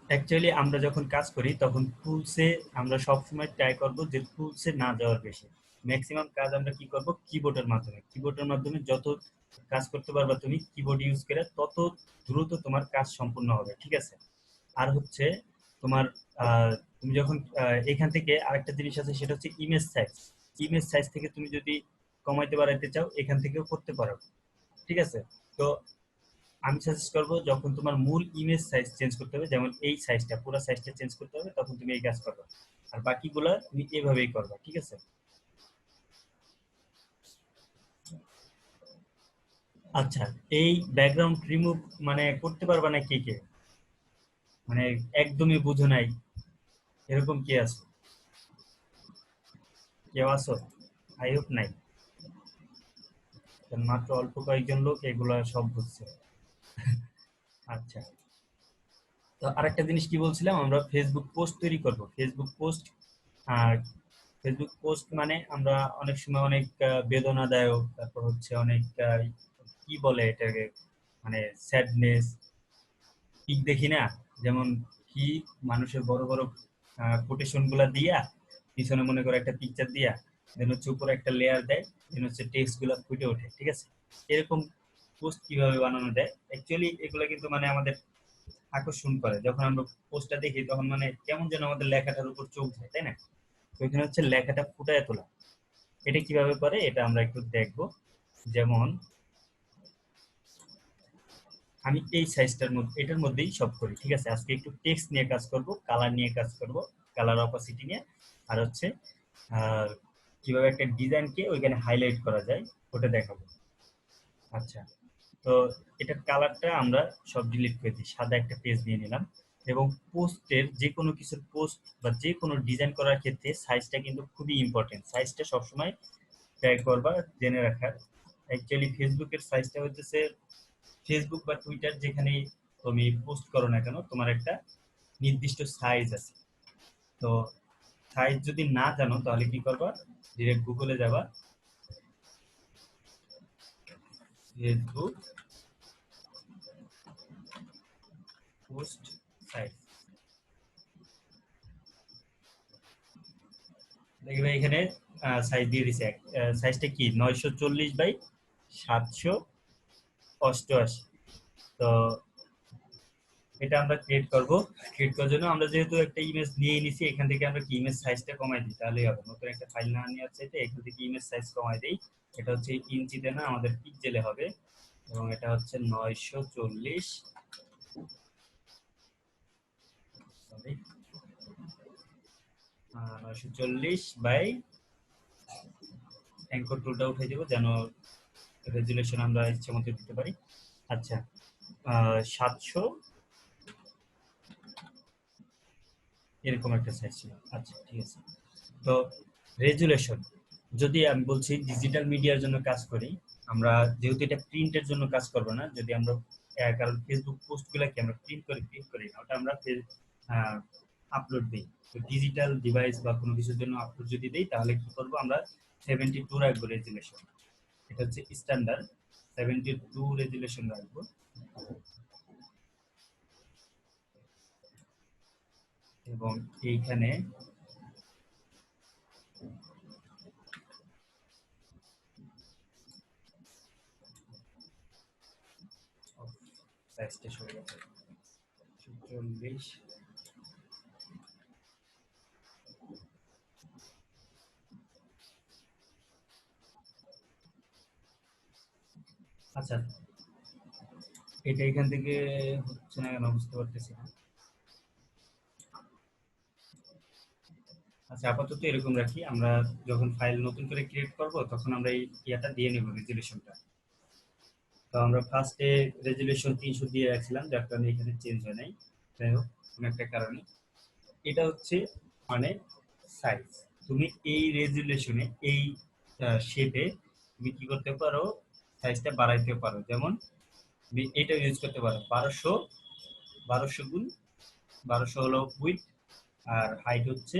অ্যাকচুয়ালি আমরা যখন কাজ করি তখন টুলসে আমরা সবসময় ট্রাই করব যে টুলসে না যাওয়ার বেশি। ম্যাক্সিমাম কাজ আমরা কি করব, কিবোর্ডের মাধ্যমে। কিবোর্ডের মাধ্যমে যত কাজ করতে পারবা তুমি কিবোর্ড ইউজ করে, তত দ্রুত তোমার কাজ সম্পূর্ণ হবে। ঠিক আছে, আর হচ্ছে তোমার তুমি যখন এখান থেকে আরেকটা জিনিস আছে, সেটা হচ্ছে ইমেজ সাইজ। ইমেজ সাইজ থেকে তুমি যদি কমাইতে বাড়াইতে চাও, এখান থেকেও করতে পারো। ঠিক আছে, তো আমি সাজেস্ট করবো যখন তোমার মূল ইমেজ সাইজ চেঞ্জ করতে হবে, যেমন এই সাইজটা পুরো সাইজটা চেঞ্জ করতে হবে, তখন তুমি এই কাজ করবে। আর বাকিগুলা তুমি এভাবেই করবা। ঠিক আছে, আচ্ছা, এই ব্যাকগ্রাউন্ড রিমুভ মানে করতে পারবা না কে কে, মানে একদমই বুঝো নাই এরকম কে আছো, কেউ আছো? আই হোপ নাই, কারণ মাত্র অল্প কয়েকজন লোক এগুলা সব বুঝছে। আচ্ছা, তো আরেকটা জিনিস কি বলছিলাম, আমরা ফেসবুক পোস্ট তৈরি করব। ফেসবুক পোস্ট, আর ফেসবুক পোস্ট মানে আমরা অনেক সময় অনেক বেদনাদায়ক, তারপর হচ্ছে অনেক কি বলে এটাকে, মানে স্যাডনেস পিক দেখি না, যেমন কি মানুষের বড় বড় কোটেশন গুলা দিয়া পিছনে মনে করে একটা পিকচার দিয়া, দেন হচ্ছে উপরে একটা লেয়ার দেয়, দেন হচ্ছে টেক্সট গুলা ফুটে ওঠে। ঠিক আছে, এরকম পোস্ট কিভাবে বানানো যায়, অ্যাকচুয়ালি এগুলো কিন্তু মানে আমাদের আকর্ষণ করে। যখন আমরা পোস্টটা দেখি তখন মানে কেমন যেন আমাদের লেখাটার উপর চোখ যায়, তাই না? তো এখানে হচ্ছে লেখাটা ফুটায় তোলা। এটা কিভাবে করে এটা আমরা একটু দেখব। যেমন আমি এই সাইজটার মধ্যে, এটার মধ্যেই সব করি। ঠিক আছে, আজকে একটু টেক্সট নিয়ে কাজ করব, কালার নিয়ে কাজ করব, কালার অপাসিটি নিয়ে, আর হচ্ছে আহ, কিভাবে একটা ডিজাইনকে ওইখানে হাইলাইট করা যায় ওটা দেখাবো। আচ্ছা, তো এটার কালারটা আমরা সব ডিলিট করে দিই, সাদা একটা পেজ নিয়ে নিলাম। এবং পোস্টের যে কোনো কিছুর পোস্ট বা যে কোনো ডিজাইন করার ক্ষেত্রে সাইজটা কিন্তু খুবই ইম্পর্টেন্ট। সাইজটা সবসময় ট্রাই করবা জেনে রাখার। অ্যাকচুয়ালি ফেসবুকের সাইজটা হচ্ছে, ফেসবুক বা টুইটার যেখানেই তুমি পোস্ট করো না কেন, তোমার একটা নির্দিষ্ট সাইজ আছে। তো সাইজ যদি না জানো তাহলে কি করবা, ডিরেক্ট গুগলে যাবা, ফেসবুক পোস্ট সাইজ, দেখবে এখানে সাইজ দিয়ে দিছে। সাইজটা কি 940 বাই 788। তো এটা আমরা ক্রিয়েট করব। ক্রিয়েট করার জন্য আমরা যেহেতু একটা ইমেজ নিয়ে নিছি, এখান থেকে আমরা কি ইমেজ সাইজটা কমাই দিই তাহলেই হবে। নতুন একটা ফাইল না নিয়ে আছে, এখান থেকে ইমেজ সাইজ কমাই দেই। এটা হচ্ছে ইঞ্চিতে না, আমাদের পিক্সেলে হবে। এবং এটা হচ্ছে 940, সরি 940 বাই অ্যাঙ্কর টুলটা উঠাই দেবো যেন রেজুলেশন আমরা ইচ্ছে মতো দিতে পারি। আচ্ছা 700 এরকম একটা সাইজ ছিল। আচ্ছা ঠিক আছে। তো রেজুলেশন যদি আমি বলছি ডিজিটাল মিডিয়ার জন্য কাজ করি আমরা, যেহেতু এটা প্রিন্টের জন্য কাজ করবো না, যদি আমরা কারণ ফেসবুক পোস্টগুলোকে আমরা প্রিন্ট করি না, ওটা আমরা আপলোড দিই। তো ডিজিটাল ডিভাইস বা কোনো কিছুর জন্য আপলোড যদি দিই তাহলে কি করব আমরা 72 রাখবো রেজুলেশন। এটা হচ্ছে স্ট্যান্ডার্ড 72 রেজুলেশন রাখবো। এবং এইখানে সাইজটা সরে গেছে 44। আচ্ছা এটা এখান থেকে হচ্ছে না কেন বুঝতে পারতেছি না। আচ্ছা আপাতত এরকম রাখি, আমরা যখন ফাইল নতুন করে ক্রিয়েট করব তখন আমরা এই ইয়াটা দিয়ে নেব রেজুলেশনটা। তো আমরা ফার্স্টে রেজুলেশন 300 দিয়ে রাখছিলাম, যার কারণে এখানে চেঞ্জ হয় নাই, যাই হোক কোনো একটা কারণে। এটা হচ্ছে মানে সাইজ, তুমি এই রেজুলেশনে এই শেপে তুমি কি করতে পারো, সাইজটা বাড়াইতে পারো। যেমন তুমি এটা ইউজ করতে পারো 1200 গুণ 1200 হলো উইডথ আর হাইট হচ্ছে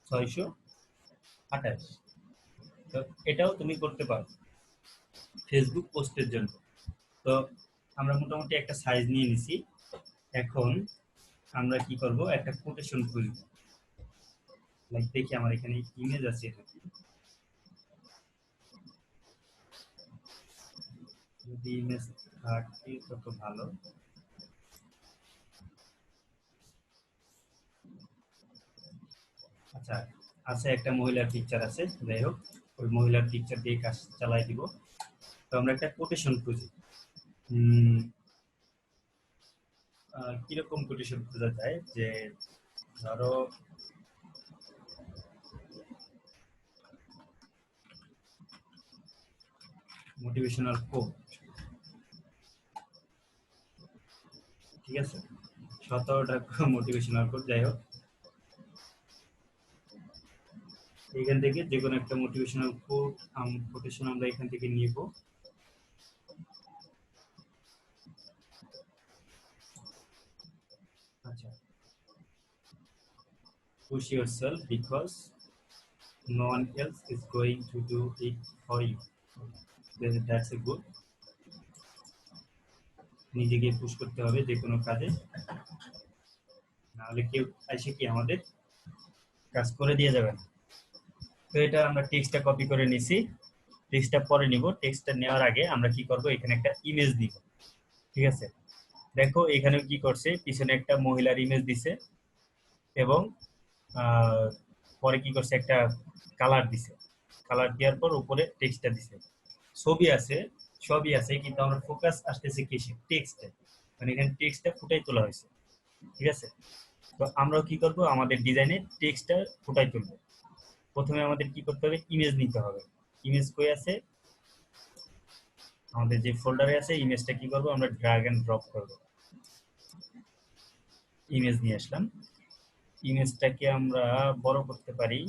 628। তো এটাও তুমি করতে পারো ফেসবুক পোস্টের জন্য। তো আমরা মোটামুটি একটা সাইজ নিয়ে নিছি। এখন আমরা কি করব, একটা কোটেশন খুঁজব। লাইক দেখি আমার এখানে ইমেজ আছে, এটা কি যদি ইমেজ থাকে তত ভালো। আচ্ছা আছে একটা মহিলার পিকচার আছে, যাই হোক ওই মহিলার পিকচার দিয়ে কাজ চালাই দিব। তো আমরা একটা কোটেশন খুঁজি। কিরকম কোটেশন খোঁজা যায়, যে ধরো মোটিভেশনাল কোট, ঠিক আছে 17টা মোটিভেশনাল কোট। যাই হোক এখান থেকে যে কোনো একটা মোটিভেশনাল কোট কোটেশন আমরা এখান থেকে নিব। আচ্ছা push yourself because no one else is going to do it for you. That's a good, নিজেকে পুশ করতে হবে যে কোনো কাজে, নাহলে কেউ এসে কি আমাদের কাজ করে দিয়ে যাবে না। তো এটা আমরা টেক্সটটা কপি করে নিছি, টেক্সটটা পরে নিব। টেক্সটটা নেওয়ার আগে আমরা কি করব, এখানে একটা ইমেজ দিব। ঠিক আছে দেখো এখানেও কি করছে, পিছনে একটা মহিলার ইমেজ দিছে এবং পরে কি করছে একটা কালার দিছে। কালার দেওয়ার পর উপরে টেক্সটটা দিছে, ছবি আছে সবই আছে, কিন্তু আমরা ফোকাস আসতেছে কিসে, টেক্সটে। মানে এখানে টেক্সটটা ফুটাই তোলা হয়েছে। ঠিক আছে তো আমরাও কি করব, আমাদের ডিজাইনে টেক্সটটা ফুটাই তুলব। প্রথমে আমাদের কি করতে হবে, ইমেজ নিতে হবে। ইমেজ কই আছে, আমাদের যে ফোল্ডারে আছে ইমেজটা কি করব আমরা ড্র্যাগ এন্ড ড্রপ করব। ইমেজ নিয়ে আসলাম, ইমেজটাকে আমরা বড় করতে পারি।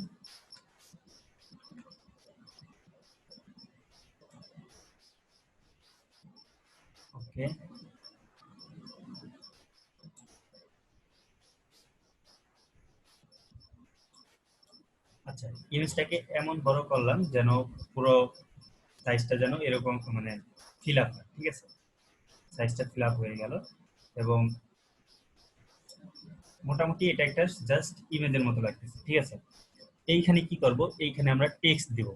ওকে আচ্ছা ইমেজটাকে এমন বড় করলাম যেন পুরো সাইজটা যেন এরকম মানে ফিল আপ হয়। ঠিক আছে সাইজটা ফিল আপ হয়ে গেল এবং মোটামুটি এটা একটা জাস্ট ইমেজের মতো লাগতেছে। ঠিক আছে এইখানে কি করব, এইখানে আমরা টেক্সট দেব।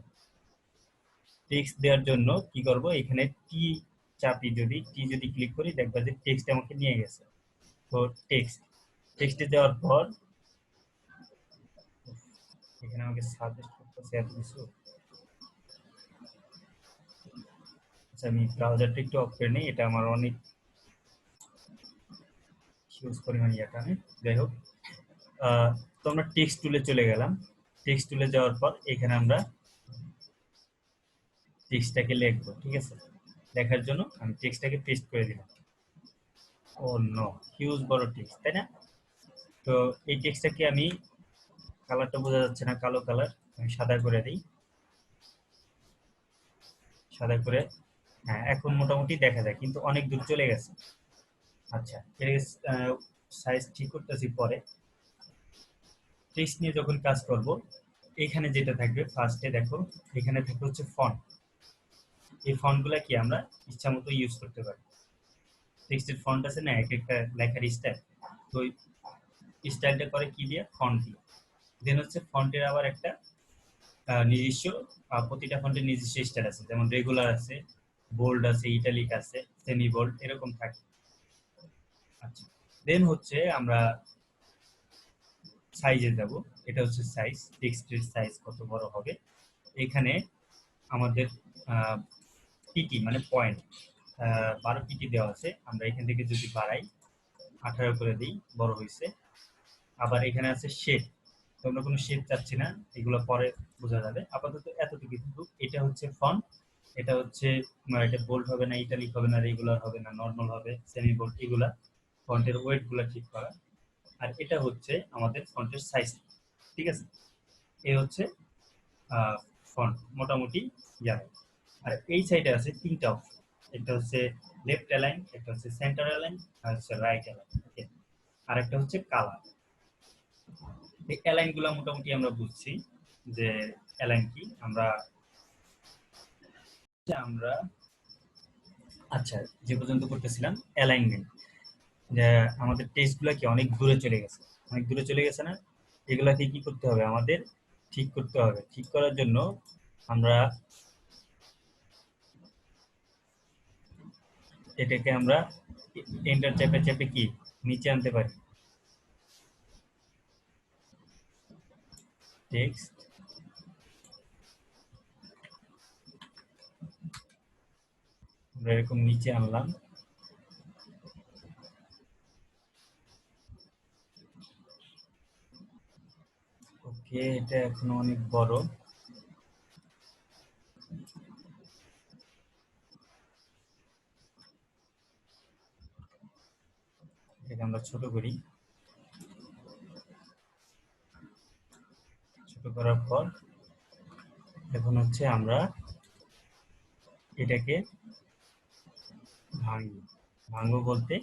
টেক্সট দেওয়ার জন্য কি করব, এখানে টি চাপি, যদি ক্লিক করি দেখবা যে টেক্সট আমাকে নিয়ে গেছে। তো টেক্সটে দেওয়ার পর এখানে আমাকে সাজেস্ট করতেছে এত কিছু। আচ্ছা আমি ব্রাউজারটা একটু অফ করে নিই, এটা আমার অনেক হিউজ পরিমাণ ইয়াটা নেই। যাই হোক তো আমরা টেক্সট টুলে চলে গেলাম। টেক্সট টুলে যাওয়ার পর এখানে আমরা টেক্সটটাকে লিখবো, ঠিক আছে? লেখার জন্য আমি টেক্সটটাকে পেস্ট করে দিলাম। ও নো, হিউজ বড় টেক্সট, তাই না? তো এই টেক্সটটাকে আমি, কালারটা বোঝা যাচ্ছে না, কালো কালার, আমি সাদা করে দিই, সাদা করে। হ্যাঁ, এখন মোটামুটি দেখা যায়, কিন্তু অনেক দূর চলে গেছে। আচ্ছা, এর সাইজ ঠিক করতেছি পরে। টেক্সট নিয়ে যখন কাজ করব, এখানে যেটা থাকবে ফার্স্টে দেখো, এখানে থাকবে হচ্ছে ফন্ট। এই ফন্টগুলা কি আমরা ইচ্ছা মতো ইউজ করতে পারি। টেক্সটের ফন্ট আছে না, এক একটা লেখার স্টাইল, তো স্টাইলটা করে কি দিয়ে? ফন্ট দিয়ে। দেন হচ্ছে ফন্টের আবার একটা নিজস্ব, প্রতিটা ফন্টের নিজস্ব স্টাইল আছে, যেমন রেগুলার আছে, বোল্ড আছে, ইটালিক আছে, সেমি বোল্ড, এরকম থাকে। আচ্ছা, দেন হচ্ছে আমরা সাইজে যাব। এটা হচ্ছে সাইজ, টেক্সটের সাইজ কত বড় হবে। এখানে আমাদের পিটি মানে পয়েন্ট 12 পিটি দেওয়া আছে। আমরা এখান থেকে যদি বাড়াই, 18 করে দিই, বড় হয়েছে। আবার এখানে আছে শেপ, তো আমরা কোনো শেপ চাচ্ছি না, এগুলো পরে বোঝা যাবে। আপাতত এতটুকু কিন্তু। এটা হচ্ছে ফন্ট, এটা হচ্ছে এটা বোল্ড হবে না, ইটালিক হবে না, রেগুলার হবে না, নর্মাল হবে, সেমি বোল্ড, এগুলা ফন্টের ওয়েট গুলা ঠিক করা। আর এটা হচ্ছে আমাদের ফন্টের সাইজ, ঠিক আছে? এই হচ্ছে ফন্ট মোটামুটি জানো। আর এই সাইডে আছে তিনটা অপশন, একটা হচ্ছে লেফট অ্যালাইন, একটা হচ্ছে সেন্টার অ্যালাইন, আর হচ্ছে রাইট অ্যালাইন। ওকে, আর একটা হচ্ছে কালার। এই অ্যালাইন গুলা মোটামুটি আমরা বুঝছি যে অ্যালাইন কি। আমরা আমরা আচ্ছা, যে পর্যন্ত করতেছিলাম অ্যালাইনমেন্ট, যে আমাদের টেক্সট গুলা কি অনেক দূরে চলে গেছে, অনেক দূরে চলে গেছে না? এগুলাকে কি করতে হবে আমাদের? ঠিক করতে হবে। ঠিক করার জন্য আমরা এটাকে আমরা এন্টার চেপে চেপে কি নিচে আনতে পারি। টেক্সট আমরা এরকম নিচে আনলাম। ওকে, এটা এখনো অনেক বড়। এটাকে আমরা ছোট করি। ছোট করার পর এখন হচ্ছে আমরা এটাকে ভাঙবো। ভাঙবো বলতে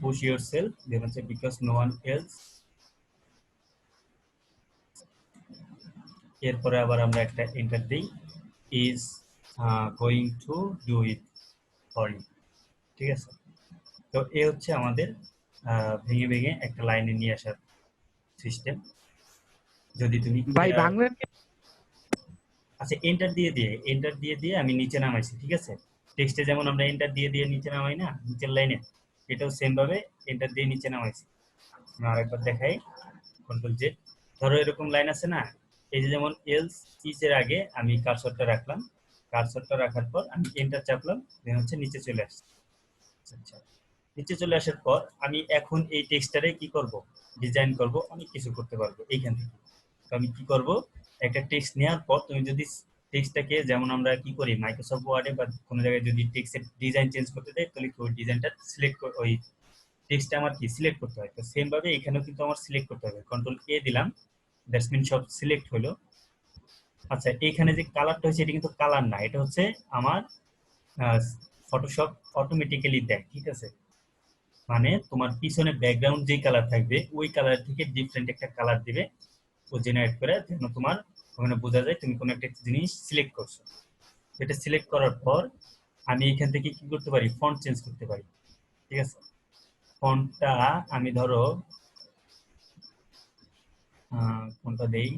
পুশ ইউর সেলফ, দেন হচ্ছে বিকজ নো ওয়ান এলস। এরপরে আবার আমরা একটা এন্টার দিই, is going to do it for you, ঠিক আছে? তো এ হচ্ছে আমাদের ভেঙে ভেঙে একটা লাইনে নিয়ে আসার সিস্টেম। যদি তুমি ভাই ভাঙবেন আচ্ছা, এন্টার দিয়ে দিয়ে আমি নিচে নামাইছি, ঠিক আছে? টেক্সটে যেমন আমরা এন্টার দিয়ে দিয়ে নিচে নামাই না নিচের লাইনে, এটাও সেম ভাবে এন্টার দিয়ে নিচে নামাইছি। আমি আরেকবার দেখাই, কন্ট্রোল জেড। ধরো এরকম লাইন আছে না, এই যে যেমন এলস ইজ এর আগে আমি কার্সরটা রাখলাম, কার্সরটা রাখার পর আমি এন্টার চাপলাম, দেন হচ্ছে নিচে চলে আসছে। আচ্ছা, নিচে চলে আসার পর আমি এখন এই টেক্সটারে কি করব? ডিজাইন করব, অনেক কিছু করতে পারবো এইখান থেকে। তো আমি কি করব? একটা টেক্সট নেওয়ার পর তুমি যদি টেক্সটটাকে, যেমন আমরা কি করি মাইক্রোসফট ওয়ার্ডে বা কোনো জায়গায় যদি টেক্সটের ডিজাইন চেঞ্জ করতে চাই, তাহলে ওই ডিজাইনটা সিলেক্ট, ওই টেক্সটটা আমার কি সিলেক্ট করতে হয়। তো সেম ভাবে এখানেও কিন্তু আমার সিলেক্ট করতে হবে। কন্ট্রোল এ দিলাম, দ্যাটস মিন সব সিলেক্ট হলো। আচ্ছা, এখানে যে কালারটা হচ্ছে, এটা কিন্তু কালার না, এটা হচ্ছে আমার ফটোশপ অটোমেটিক্যালি দেয়, ঠিক আছে? মানে তোমার পিছনে ব্যাকগ্রাউন্ড যে কালার থাকবে, ওই কালার থেকে ডিফারেন্ট একটা কালার দিবে ও জেনারেট করে, যেন তোমার ওখানে বোঝা যায় তুমি কোনো একটা জিনিস সিলেক্ট করছো। এটা সিলেক্ট করার পর আমি এখান থেকে কি করতে পারি? ফন্ট চেঞ্জ করতে পারি, ঠিক আছে? ফন্টটা আমি ধরো কোনটা দেই,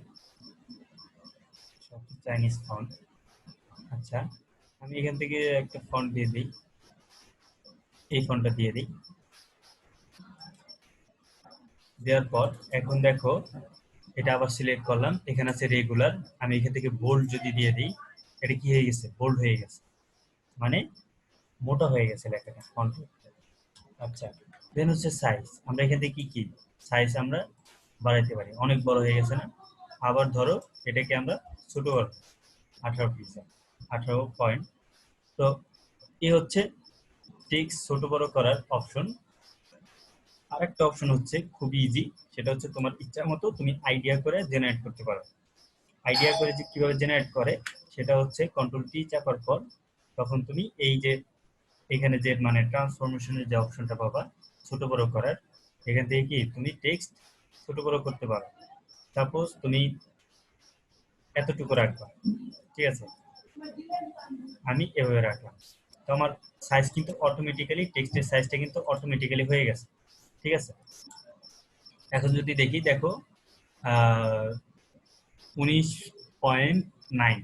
চাইনিজ ফন্ট। আচ্ছা, আমি এখান থেকে একটা ফন্ট দিয়ে দিই, এই ফন্টটা দিয়ে দিই। দেওয়ার পর এখন দেখো, এটা আবার সিলেক্ট করলাম, এখানে আছে রেগুলার, আমি এখান থেকে বোল্ড যদি দিয়ে দিই, এটা কি হয়ে গেছে? বোল্ড হয়ে গেছে, মানে মোটা হয়ে গেছে লেখাটা, ফন্ট। আচ্ছা, দেন হচ্ছে সাইজ। আমরা এখান থেকে কি কি সাইজ আমরা বাড়াইতে পারি, অনেক বড় হয়ে গেছে না? আবার ধরো এটাকে আমরা ছোট করব, 18 পিক্সেল। 18 পয়েন্ট। তো এ হচ্ছে টেক্সট ছোট বড় করার অপশন। আরেকটা অপশন হচ্ছে খুবই ইজি, সেটা হচ্ছে তোমার ইচ্ছা মতো তুমি আইডিয়া করে জেনারেট করতে পারো। আইডিয়া করে যে কিভাবে জেনারেট করে সেটা হচ্ছে কন্ট্রোল টি চাপার পর তখন তুমি এই যে এখানে যে মানে ট্রান্সফরমেশনের যে অপশনটা পাবা ছোট বড় করার, এখান থেকে কি তুমি টেক্সট ছোট বড় করতে পারো। সাপোজ তুমি এতটুকু রাখবা, ঠিক আছে, আমি এভাবে রাখলাম, তো আমার সাইজ কিন্তু অটোমেটিক্যালি টেক্সটের সাইজটা কিন্তু অটোমেটিক্যালি হয়ে গেছে, ঠিক আছে। এখন যদি দেখি, দেখো 19.9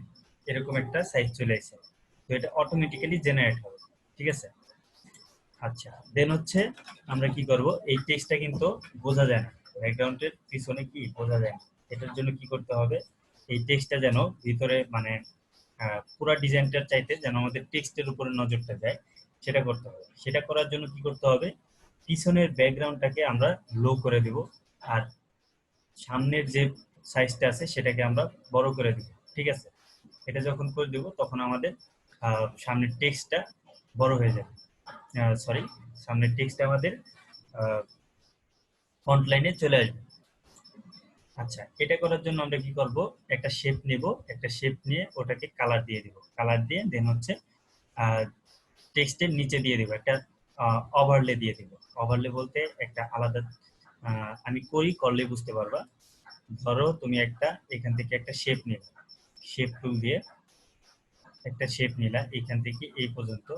এরকম একটা সাইজ চলে এসেছে, তো এটা অটোমেটিক্যালি জেনারেট হবে, ঠিক আছে। আচ্ছা, দেন হচ্ছে আমরা কি করব, এই টেক্সটটা কিন্তু বোঝা যায় না, ব্যাকগ্রাউন্ডের পিছনে কি বোঝা যায় না, এটার জন্য কি করতে হবে, এই টেক্সটটা যেন ভিতরে মানে পুরো ডিজাইনটার চাইতে যেন আমাদের টেক্সটের উপরে নজরটা যায়, সেটা করতে হবে। সেটা করার জন্য কি করতে হবে, পিছনের ব্যাকগ্রাউন্ডটাকে আমরা লো করে দেব, আর সামনের যে সাইজটা আছে সেটাকে আমরা বড় করে দিব, ঠিক আছে। এটা যখন করে দেব তখন আমাদের সামনের টেক্সটটা বড় হয়ে যাবে, সরি, সামনের টেক্সট আমাদের ফন্ট লাইনে চলে আসবে। আচ্ছা, এটা করার জন্য আমরা কি করব, একটা শেপ নেব, একটা শেপ নিয়ে ওটাকে কালার দিয়ে দিব, কালার দিয়ে দেন হচ্ছে টেক্সটের নিচে দিয়ে দিব একটা ওভারলে দিয়ে দিব। ওভারলে বলতে একটা আলাদা আমি করলে বুঝতে পারবা। ধরো তুমি একটা এখান থেকে একটা শেপ নিলে, শেপ টুল দিয়ে একটা শেপ নিলা এখান থেকে এই পর্যন্ত,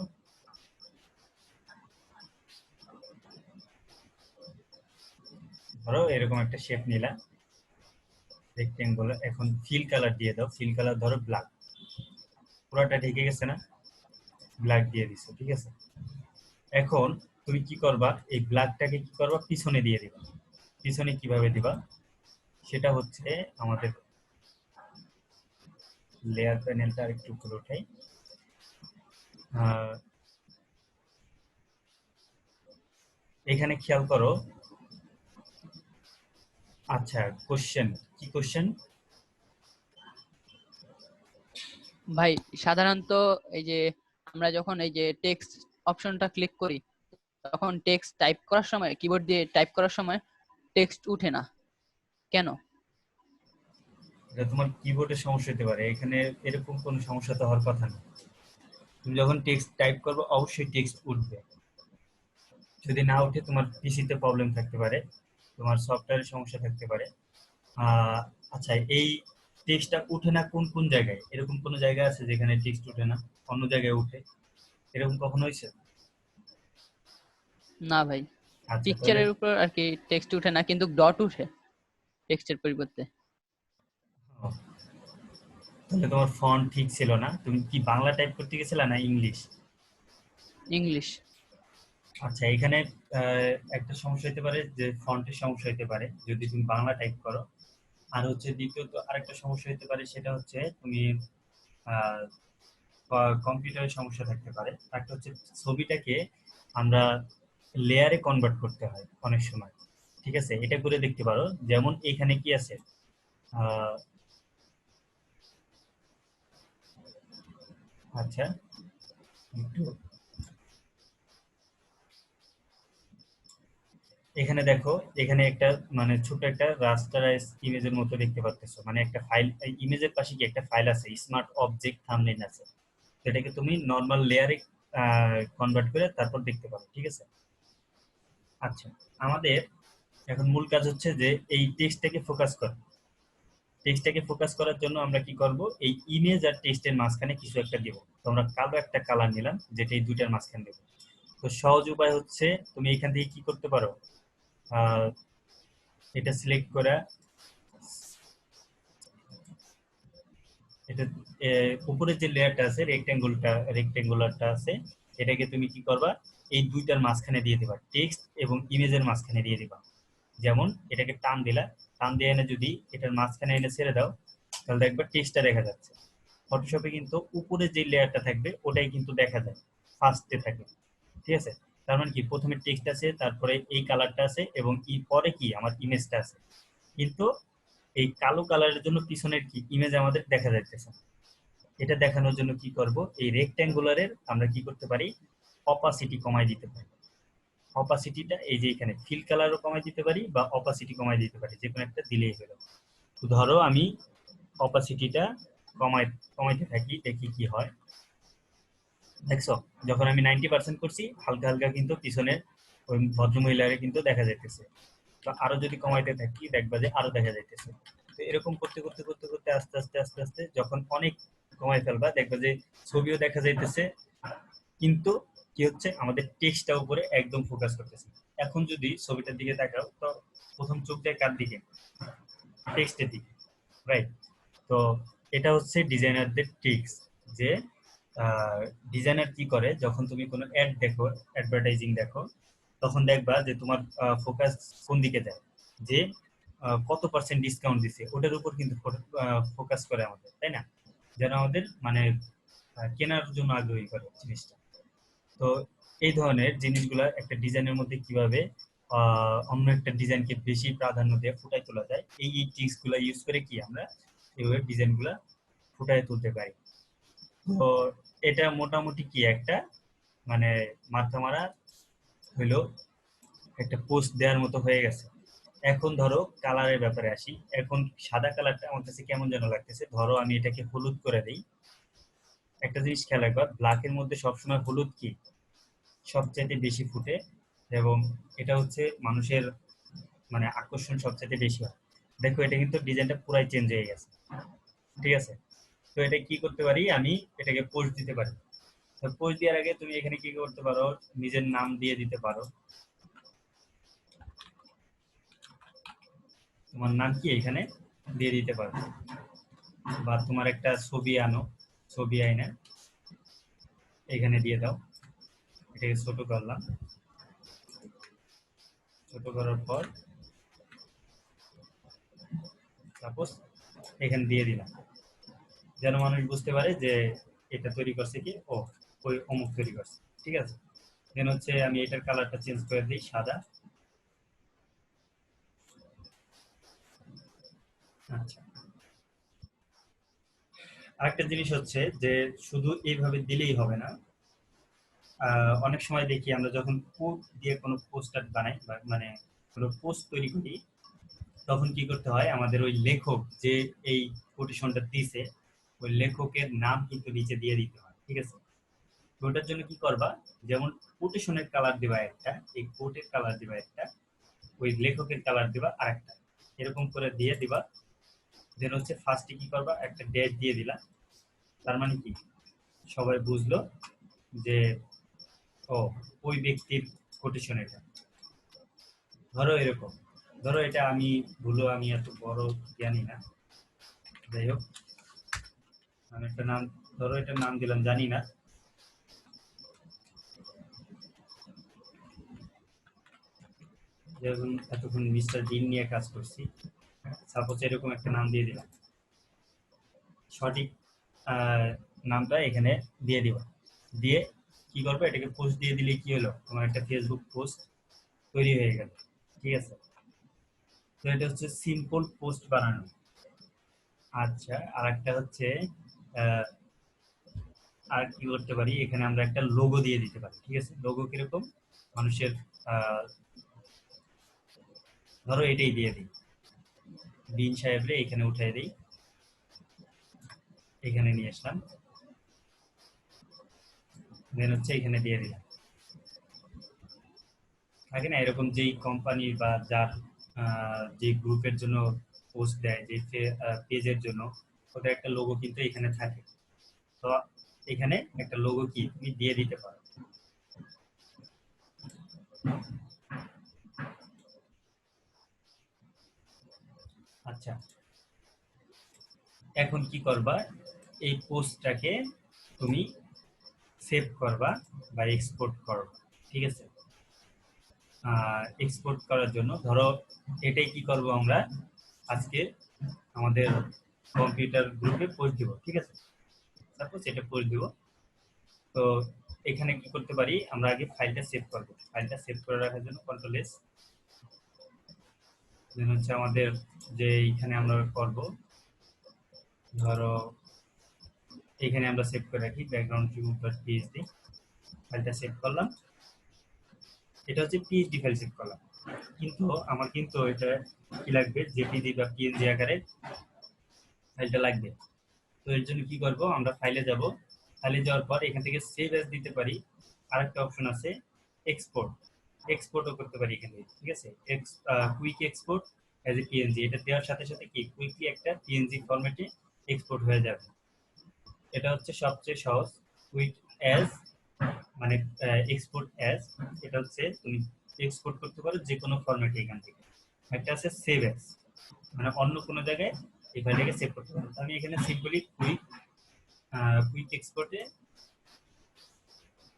ধরো এরকম একটা শেপ নিলা রেক্টেঙ্গুলার। এখন ফিল কালার দিয়ে দাও, ফিল কালার ধরো ব্ল্যাক, পুরোটা ঢেকে গেছে না, ব্ল্যাক দিয়ে দিছো, ঠিক আছে। এখন তুমি কি করবা, এই ব্ল্যাকটাকে কি করবা, পিছনে দিয়ে দিবা। পিছনে কিভাবে দিবা সেটা হচ্ছে আমাদের লেয়ার প্যানেলটা আরেকটু উপরে উঠাই। এখানে খেয়াল করো। আচ্ছা, কোশ্চেন কি, কোশ্চেন ভাই সাধারণত এই যে আমরা যখন এই যে টেক্সট অপশনটা ক্লিক করি তখন টেক্সট টাইপ করার সময়, কিবোর্ড দিয়ে টাইপ করার সময় টেক্সট উঠে না কেন? এটা তোমার কিবোর্ডের সমস্যা হতে পারে, এখানে এরকম কোনো সমস্যা তো হওয়ার কথা না। তুমি যখন টেক্সট টাইপ করবে অবশ্যই টেক্সট উঠবে, যদি না উঠে তোমার পিসিতে প্রবলেম থাকতে পারে, তোমার সফটওয়্যারের সমস্যা থাকতে পারে। আচ্ছা, এই টেক্সটটা উঠে না কোন কোন জায়গায়, এরকম কোনো জায়গা আছে যেখানে টেক্সট উঠে না, অন্য জায়গায় উঠে, এরকম কখনো হয়েছে? না ভাই, আচ্ছা, তাহলে পিকচারের উপর আর কি টেক্সট উঠে না, কিন্তু ডট উঠে টেক্সটের পরিবর্তে। তাহলে তোমার ফন্ট ঠিক ছিল না, তুমি কি বাংলা টাইপ করতে গেছিলে না ইংলিশ? ইংলিশ। আচ্ছা, এখানে একটা সমস্যা হতে পারে যে ফন্টের সমস্যা হতে পারে যদি তুমি বাংলা টাইপ করো। আর হচ্ছে দ্বিতীয়ত আরেকটা সমস্যা হতে পারে, সেটা হচ্ছে তুমি কম্পিউটারের সমস্যা থাকতে পারে। একটা হচ্ছে ছবিটাকে আমরা লেয়ারে কনভার্ট করতে হয় অনেক সময়, ঠিক আছে, এটা করে দেখতে পারো। যেমন এখানে কি আছে, আচ্ছা একটু এখানে দেখো, এখানে একটা মানে ছোট একটা রাস্টারাইজ ইমেজের মতো দেখতে পাচ্ছ, মানে একটা ফাইল, ইমেজের পাশে কি একটা ফাইল আছে, স্মার্ট অবজেক্ট থাম্বনেইল আছে, সেটাকে তুমি নরমাল লেয়ারে কনভার্ট করে তারপর দেখতে পারো, ঠিক আছে। আচ্ছা, আমাদের এখন মূল কাজ হচ্ছে যে এই টেক্সটটাকে ফোকাস করা। টেক্সটটাকে ফোকাস করার জন্য আমরা কি করব, এই ইমেজ আর টেক্সটের মাঝখানে কিছু একটা দেব। তো আমরা কালো একটা কালার নিলাম যেটা এই দুইটার মাঝখানে দেব। তো সহজ উপায় হচ্ছে তুমি এখান থেকে কি করতে পারো, এটা সিলেক্ট করে এটা উপরে যে লেয়ারটা আছে রেক্টেঙ্গুলারটা আছে, এটাকে তুমি কি করবা, এই দুইটার মাঝখানে দিয়ে দিবা, টেক্সট এবং ইমেজের মাঝখানে দিয়ে দিবা। যেমন এটাকে টান দিলা, টান দিয়ে এনে যদি এটার মাঝখানে এনে ছেড়ে দাও, তাহলে দেখবা টেক্সটটা দেখা যাচ্ছে। ফটোশপে কিন্তু উপরে যে লেয়ারটা থাকবে ওটাই কিন্তু দেখা যায়, ফার্স্টে থাকে, ঠিক আছে। তার মানে কি, প্রথমে টেক্সট আছে, তারপরে এই কালারটা আছে, এবং পরে কি আমার ইমেজটা আছে, কিন্তু এই কালো কালারের জন্য পিছনের কি ইমেজ আমাদের দেখা যাচ্ছে। এটা দেখানোর জন্য কি করব, এই রেক্ট্যাঙ্গুলারের আমরা কি করতে পারি, অপাসিটি কমাই দিতে পারি। অপাসিটিটা এই যে এখানে ফিল কালারও কমাই দিতে পারি বা অপাসিটি কমাই দিতে পারি, যে কোনো একটা দিলেই হলো। তো ধরো আমি অপাসিটিটা কমাইতে থাকি, দেখি কি হয়। দেখছো, যখন আমি 90% করছি, হালকা হালকা কিন্তু পিছনের ওই ভদ্রমহিলারে কিন্তু দেখা যাইতেছে। তো আরো যদি কমাইতে থাকি, দেখবা যে আরো দেখা যাইতেছে। তো এরকম করতে করতে করতে করতে আস্তে আস্তে আস্তে আস্তে যখন অনেক কমাই ফেলবা, দেখবা যে ছবিও দেখা যাইতেছে, কিন্তু কি হচ্ছে, আমাদের টেক্সটটা উপরে একদম ফোকাস করতেছে। এখন যদি ছবিটার দিকে তাকাও, তো প্রথম চোখ যায় কার দিকে, টেক্সটের দিকে, রাইট? তো এটা হচ্ছে ডিজাইনারদের ট্রিক্স, যে ডিজাইনার কি করে, যখন তুমি কোনো অ্যাড দেখো, অ্যাডভার্টাইজিং দেখো, তখন দেখবা যে তোমার ফোকাস কোন দিকে যায়, যে কত পার্সেন্ট ডিসকাউন্ট দিছে, ওটার উপর কিন্তু ফোকাস করে আমাদের, তাই না? যেন আমাদের মানে কেনার জন্য আগ্রহী করে জিনিসটা। তো এই ধরনের জিনিসগুলা একটা ডিজাইনের মধ্যে কিভাবে অন্য একটা ডিজাইনকে বেশি প্রাধান্য দিয়ে ফুটাই তোলা যায়, এই ট্রিক্স গুলা ইউজ করে কি আমরা এইভাবে ডিজাইন গুলা ফুটাই তুলতে পারি। তো এটা মোটামুটি কি একটা মানে মাথা মারা হইলো, একটা পোস্ট দেওয়ার মতো হয়ে গেছে। এখন ধরো কালারের ব্যাপারে আসি। এখন সাদা কালারটা আমার কাছে কেমন যেন লাগতেছে, ধরো আমি এটাকে হলুদ করে দিই। একটা জিনিস খেয়াল রাখবা, ব্ল্যাকের মধ্যে সবসময় হলুদ কি সবচাইতে বেশি ফুটে, এবং এটা হচ্ছে মানুষের মানে আকর্ষণ সবচাইতে বেশি হয়। দেখো এটা কিন্তু ডিজাইনটা পুরাই চেঞ্জ হয়ে গেছে, ঠিক আছে? তো এটা কি করতে পারি, আমি এটাকে পোস্ট দিতে পারি। তো পোস্ট দেওয়ার আগে তুমি এখানে কি করতে পারো, নিজের নাম দিয়ে দিতে পারো। তোমার নাম কি এখানে দিয়ে দিতে পারো, বা তোমার একটা ছবি আনো, ছবি আইনা এখানে দিয়ে দাও। এটাকে ছোট করলাম, ছোট করার পর সাপোজ এখানে দিয়ে দিলাম, যেন মানুষ বুঝতে পারে যে এটা তৈরি করছে কি, ও ওই অমুক তৈরি করছে, ঠিক আছে? দেন হচ্ছে আমি এটার কালারটা চেঞ্জ করে দিই সাদা। আচ্ছা, আরেকটা জিনিস হচ্ছে যে শুধু এইভাবে দিলেই হবে না। অনেক সময় দেখি আমরা যখন কোড দিয়ে কোনো পোস্টার বানাই বা মানে কোনো পোস্ট তৈরি করি, তখন কি করতে হয়, আমাদের ওই লেখক যে এই কোটেশনটা দিছে, ওই লেখকের নাম কিন্তু নিচে দিয়ে দিতে হয়, ঠিক আছে? তো ওটার জন্য কি করবা, যেমন কোটেশনের কালার দিবা একটা, এই কোটের কালার দিবা একটা, ওই লেখকের কালার দিবা আরেকটা, এরকম করে দিয়ে দিবা। দেন হচ্ছে ফার্স্টে কি করবা, একটা ডেট দিয়ে দিলা। তার মানে কি, সবাই বুঝলো যে ও ওই ব্যক্তির কোটেশন এটা। ধরো এরকম, ধরো এটা আমি ভুলো, আমি এত বড় জ্ঞানী না, যাই হোক আমি একটা নাম, ধরো এটার নাম দিলাম জানি না, যেরকম এতক্ষণ মিস্টার ডিন নিয়ে কাজ করছি, সাপোজ এরকম একটা নাম দিয়ে দিলাম। সঠিক নামটা এখানে দিয়ে দিবা, দিয়ে কি করবে, এটাকে পোস্ট দিয়ে দিলে কি হলো, তোমার একটা ফেসবুক পোস্ট তৈরি হয়ে গেল, ঠিক আছে? তো এটা হচ্ছে সিম্পল পোস্ট বানানো। আচ্ছা, আর একটা হচ্ছে আহ, আর কি করতে পারি, এখানে আমরা একটা লোগো দিয়ে দিতে পারি, ঠিক আছে? লোগো কিরকম, মানুষের আহ, ধরো এটাই দিয়ে দিই, ডিন সাহেবরে এখানে উঠাই দিই, এখানে নিয়ে আসলাম, দেন হচ্ছে এখানে দিয়ে দিলাম। থাকে না এরকম, যেই কোম্পানি বা যার যে গ্রুপের জন্য পোস্ট দেয়, যে পেজের জন্য, ওদের একটা লোগো কিন্তু এখানে থাকে। তো এখানে একটা লোগো কি তুমি দিয়ে দিতে পারো। আচ্ছা, এখন কি করবা, এই পোস্টটাকে তুমি সেভ করবা বা এক্সপোর্ট করবা, ঠিক আছে? এক্সপোর্ট করার জন্য ধরো এটাই কি করব আমরা আজকে আমাদের কম্পিউটার গ্রুপে পোস্ট দিব, ঠিক আছে? সাপোজ এটা পোস্ট দিব। তো এখানে কি করতে পারি, আমরা আগে ফাইলটা সেভ করব। ফাইলটা সেভ করে রাখার জন্য কন্ট্রোল এস, দেন হচ্ছে আমাদের যে এখানে আমরা করব, ধরো এখানে আমরা সেভ করে রাখি ব্যাকগ্রাউন্ড remove.psd, ফাইলটা সেভ করলাম। এটা হচ্ছে পিএইচডি ফাইল সেভ করলাম, কিন্তু আমার কিন্তু এটা কি লাগবে, জেপিজি বা পিএনজি আকারে ফাইলটা লাগবে। তো এর জন্য কি করব, আমরা ফাইলে যাব, ফাইলে যাওয়ার পর এখান থেকে সেভ অ্যাজ দিতে পারি, আরেকটা অপশন আছে এক্সপোর্ট, এক্সপোর্টও করতে পারি এখানে, ঠিক আছে। Quick export as a PNG, এটা দেওয়ার সাথে সাথে কি কুইকলি একটা পিএনজি ফরম্যাটে এক্সপোর্ট হয়ে যাবে। এটা হচ্ছে সবচেয়ে সহজ। কুইক অ্যাজ মানে এক্সপোর্ট অ্যাজ, এটা হচ্ছে তুমি এক্সপোর্ট করতে পারো যে কোনো ফরম্যাটে এখান থেকে। একটা আছে সেভ অ্যাজ, মানে অন্য কোনো জায়গায় এই ফাইলটাকে সেভ করতে পারো। আমি এখানে সিম্পলি কুইক এক্সপোর্টে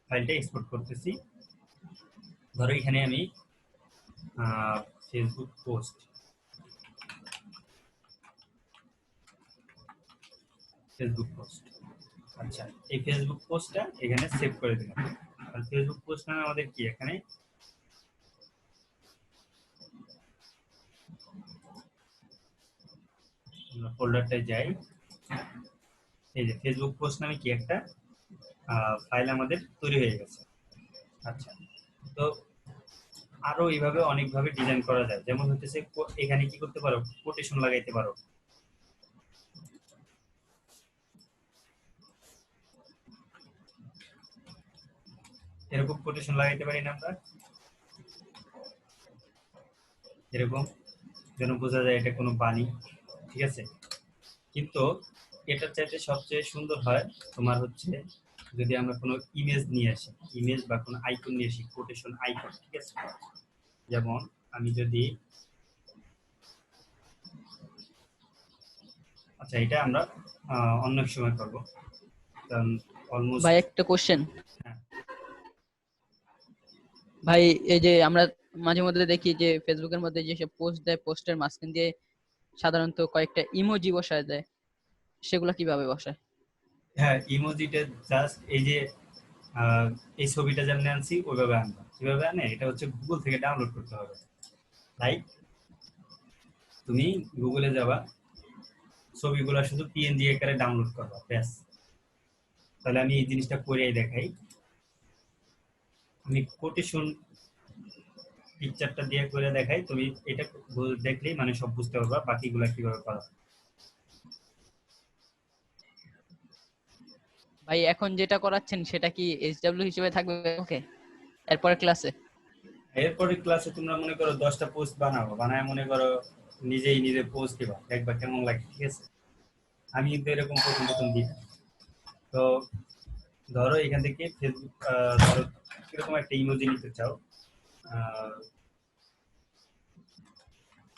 ফাইলটা এক্সপোর্ট করতেছি। ধরো এখানে আমি ফেসবুক পোস্ট, আচ্ছা এই ফেসবুক পোস্টটা এখানে সেভ করে দিলাম। আর ফেসবুক পোস্ট নামে আমাদের কি এখানে ফোল্ডারটায় যাই, এই যে ফেসবুক পোস্ট নামে কি একটা ফাইল আমাদের তৈরি হয়ে গেছে। আচ্ছা, তো আরো এইভাবে অনেকভাবে ডিজাইন করা যায়, যেমন হচ্ছে এখানে কি করতে পারো, কোটেশন লাগাইতে পারো। এরকম কোটেশন লাগাইতে পারি না আমরা, এরকম যেন বোঝা যায় এটা কোনো বাণী, ঠিক আছে। কিন্তু এটার চাইতে সবচেয়ে সুন্দর হয় তোমার হচ্ছে যদি আমরা কোনো ইমেজ নিয়ে আসি, ইমেজ বা কোনো আইকন নিয়ে আসি, কোটেশন আইকন, ঠিক আছে। যেমন আমি যদি, আচ্ছা এটা আমরা অন্য এক সময় করবো, কারণ অলমোস্ট। ভাই একটা কোশ্চেন, হ্যাঁ ভাই এই যে আমরা মাঝে মধ্যে দেখি যে ফেসবুকের মধ্যে যেসব পোস্ট দেয়, পোস্টের মাঝখান দিয়ে সাধারণত কয়েকটা ইমোজি বসায় দেয়, সেগুলা কিভাবে বসায়? হ্যাঁ, ইমোজিটা জাস্ট এই যে এই ছবিটা যেমন আনছি ওইভাবে আনবা। কিভাবে আনে, এটা হচ্ছে গুগল থেকে ডাউনলোড করতে হবে। লাইক তুমি গুগলে যাবা, ছবিগুলো শুধু পিএনজি আকারে ডাউনলোড করবা, ব্যাস। তাহলে আমি এই জিনিসটা করেই দেখাই। আমি কোটেশন পিকচারটা দিয়ে করে দেখাই, তুমি এটা দেখলেই মানে সব বুঝতে পারবা বাকিগুলা কিভাবে করা। ভাই এখন যেটা করাচ্ছেন সেটা কি এইচডব্লিউ হিসেবে থাকবে? ওকে, এরপরে ক্লাসে? এরপরে ক্লাসে তোমরা মনে করো 10টা পোস্ট বানাবো, বানায় মনে করো নিজেই নিজে পোস্ট দিবা, দেখবা কেমন লাগে, ঠিক আছে। আমি কিন্তু এরকম প্রথম প্রথম দিই। তো ধরো এখান থেকে ফেসবুক, ধরো কিরকম একটা ইমোজি নিতে চাও,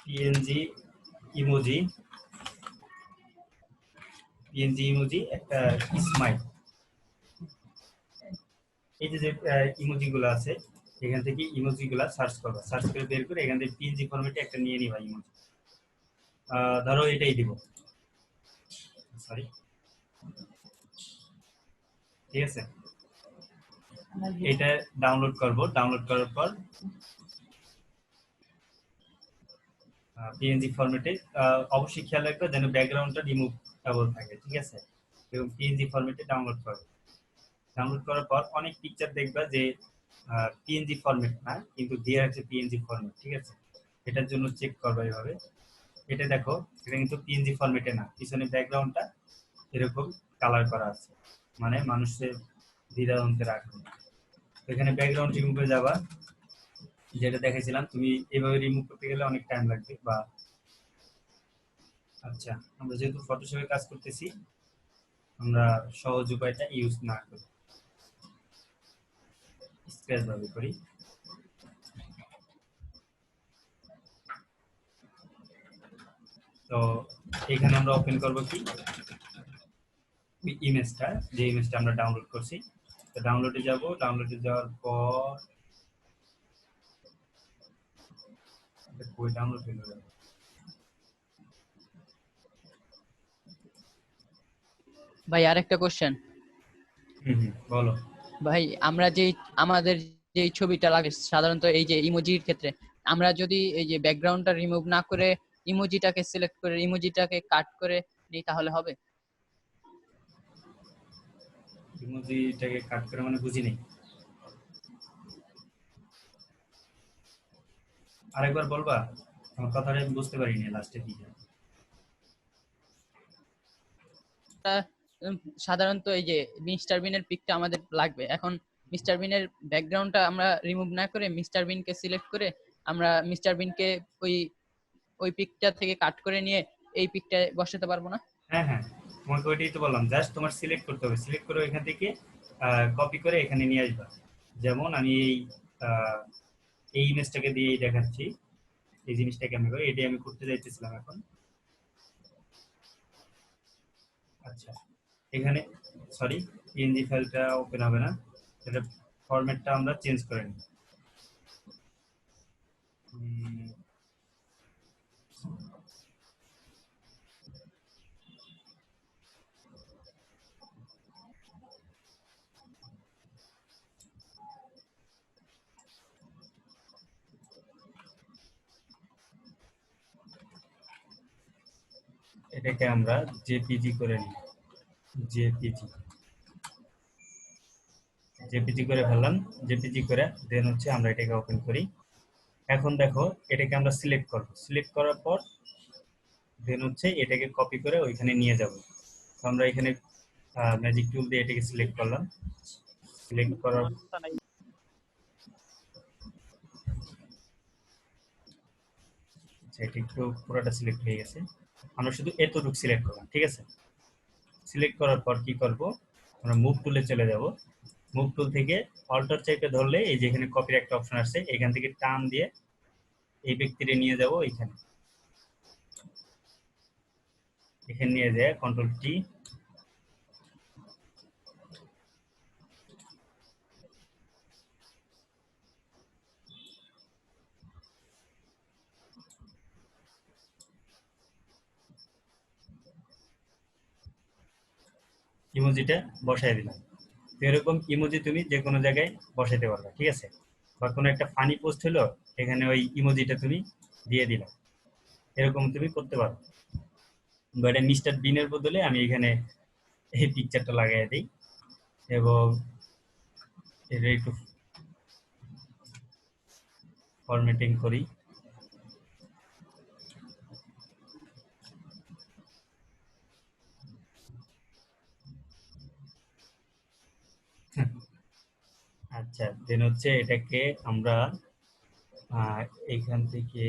পিএনজি ইমোজি, পিএনজি ইমোজি একটা স্মাইল, এই যে ইমোজি গুলো আছে এখান থেকে ইমোজি গুলা সার্চ করবা, সার্চ করে বের করে এখান থেকে পিএনজি ফরম্যাটে একটা নিয়ে নিবা ইমোজি। ধরো এটাই দিব, সরি, ঠিক আছে। এটা ডাউনলোড করব, ডাউনলোড করার পর পিএনজি ফরম্যাটে অবশ্যই খেয়াল রাখবে যেন ব্যাকগ্রাউন্ডটা রিমুভেবল থাকে, ঠিক আছে। এবং পিএনজি ফরম্যাটে ডাউনলোড করবে। ডাউনলোড করার পর অনেক পিকচার দেখবা যে পিএনজি ফরম্যাট না, কিন্তু দেওয়া আছে পিএনজি ফরম্যাট, ঠিক আছে। এটার জন্য চেক করবা এভাবে। এটা দেখো, এটা কিন্তু পিএনজি ফরম্যাটে না, পিছনে ব্যাকগ্রাউন্ডটা এরকম কালার করা আছে, মানে মানুষের দ্বিধাদ্বন্দ্বে রাখবে। এখানে ব্যাকগ্রাউন্ড রিমুভে যাবা, যেটা দেখেছিলাম, তুমি এভাবে রিমুভ করতে গেলে অনেক টাইম লাগবে বা। আচ্ছা, আমরা যেহেতু ফটোশপে কাজ করতেছি, আমরা সহজ উপায়টা ইউজ না করি, স্ক্র্যাচ ভাবে করি। তো এখানে আমরা ওপেন করব কি ইমেজটা, যে ইমেজটা আমরা ডাউনলোড করছি। তো ডাউনলোডে যাব, ডাউনলোডে যাওয়ার পর কই ডাউনলোড হলো, ভাই আরেকটা কোশ্চেন, বলো। ভাই আমরা যেই আমাদের যেই ছবিটা লাগে সাধারণত এই যে ইমোজির ক্ষেত্রে, আমরা যদি এই যে ব্যাকগ্রাউন্ডটা রিমুভ না করে ইমোজিটাকে সিলেক্ট করে ইমোজিটাকে কাট করে নিই তাহলে হবে? ইমোজিটাকে কাট করে মানে বুঝি নেই, আরেকবার বলবা? আমার কথাটা আমি বুঝতে পারিনি লাস্টের দিকে। সাধারণত এই যে মিস্টার বিনের পিকটা আমাদের লাগবে। এখন মিস্টার বিনের ব্যাকগ্রাউন্ডটা আমরা রিমুভ না করে মিস্টার বিনকে সিলেক্ট করে আমরা মিস্টার বিনকে ওই ওই পিকটা থেকে কাট করে নিয়ে এই পিকটায় বসাতে পারবো না? হ্যাঁ হ্যাঁ, তোমাকে ওইটাই তো বললাম, জাস্ট তোমার সিলেক্ট করতে হবে, সিলেক্ট করে এখান থেকে কপি করে এখানে নিয়ে আসবা। যেমন আমি এই ইমেজটাকে দিয়েই দেখাচ্ছি, এই জিনিসটাকে আমি করি, এটাই আমি করতে যাইতেছিলাম এখন। আচ্ছা, এখানে সরি, পিএনজি ফাইলটা ওপেন হবে না, এটা ফরম্যাটটা আমরা চেঞ্জ করে নিই। এটাকে আমরা জেপিজি করে নিই, জেপিজি জেপিজি করে ফেললাম। জেপিজি করে দেন হচ্ছে আমরা এটাকে ওপেন করি। এখন দেখো এটাকে আমরা সিলেক্ট করব, সিলেক্ট করার পর দেন হচ্ছে এটাকে কপি করে ওইখানে নিয়ে যাব। তো আমরা এখানে ম্যাজিক টুল দিয়ে এটাকে সিলেক্ট করলাম, সিলেক্ট করার এটা একটু পুরোটা সিলেক্ট হয়ে গেছে, আমরা শুধু এতটুকু সিলেক্ট করলাম, ঠিক আছে। সিলেক্ট করার পর কি করব, আমরা মুভ টুলে চলে যাব। মুভ টুল থেকে অল্টার চেপে ধরলে এই যে এখানে কপির একটা অপশন আছে, এখান থেকে টান দিয়ে এই ব্যক্তিরে নিয়ে যাব এখানে, এখানে নিয়ে যায় কন্ট্রোল টি। ইমোজিটা বসাই দিলাম। তো এরকম ইমোজি তুমি যে কোনো জায়গায় বসাইতে পারবে, ঠিক আছে। বা কোনো একটা ফানি পোস্ট হলো, এখানে ওই ইমোজিটা তুমি দিয়ে দিলা, এরকম তুমি করতে পারো। বা এটা মিস্টার বিনের বদলে আমি এখানে এই পিকচারটা লাগাই দিই এবং এটা একটু ফরম্যাটিং করি। আচ্ছা, দেন হচ্ছে এটাকে আমরা এইখান থেকে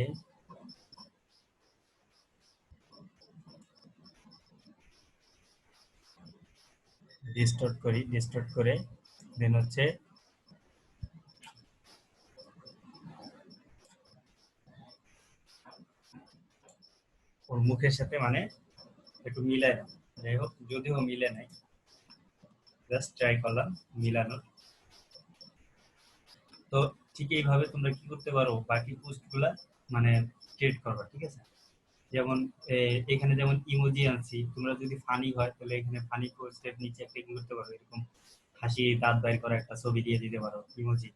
ডিস্টর্ট করি, ডিস্টর্ট করে দেন হচ্ছে ওর মুখের সাথে মানে একটু মিলাই না, যাই হোক যদিও মিলে নাই, জাস্ট ট্রাই করলাম মিলানোর। তো ঠিক এইভাবে তোমরা কি করতে পারো, বাকি পোস্টগুলা মানে ক্রিয়েট করবা, ঠিক আছে। যেমন এখানে যেমন ইমোজি আনছি, তোমরা যদি ফানি হয় তাহলে এখানে ফানি পোস্টের নিচে একটা কি করতে পারো, এরকম হাসি দাঁত বাইর করা একটা ছবি দিয়ে দিতে পারো ইমোজি,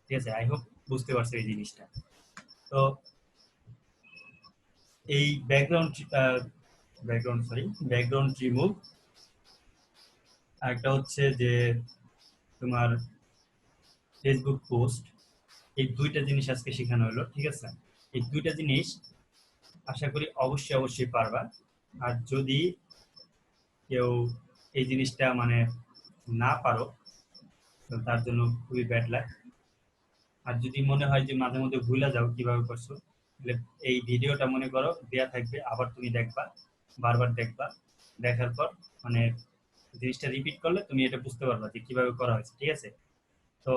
ঠিক আছে। আই হোপ বুঝতে পারছো এই জিনিসটা। তো এই ব্যাকগ্রাউন্ড রিমুভ, আরেকটা হচ্ছে যে তোমার ফেসবুক পোস্ট, এই দুইটা জিনিস আজকে শেখানো হলো, ঠিক আছে। এই দুইটা জিনিস আশা করি অবশ্যই অবশ্যই পারবা। আর যদি কেউ এই জিনিসটা মানে না পারো, তো তার জন্য খুবই ব্যাড লাক। আর যদি মনে হয় যে মাঝে মধ্যে ভুলে যাও কিভাবে করছো, তাহলে এই ভিডিওটা মনে করো দেয়া থাকবে, আবার তুমি দেখবা, বারবার দেখবা, দেখার পর মানে জিনিসটা রিপিট করলে তুমি এটা বুঝতে পারবা যে কিভাবে করা হয়েছে, ঠিক আছে। তো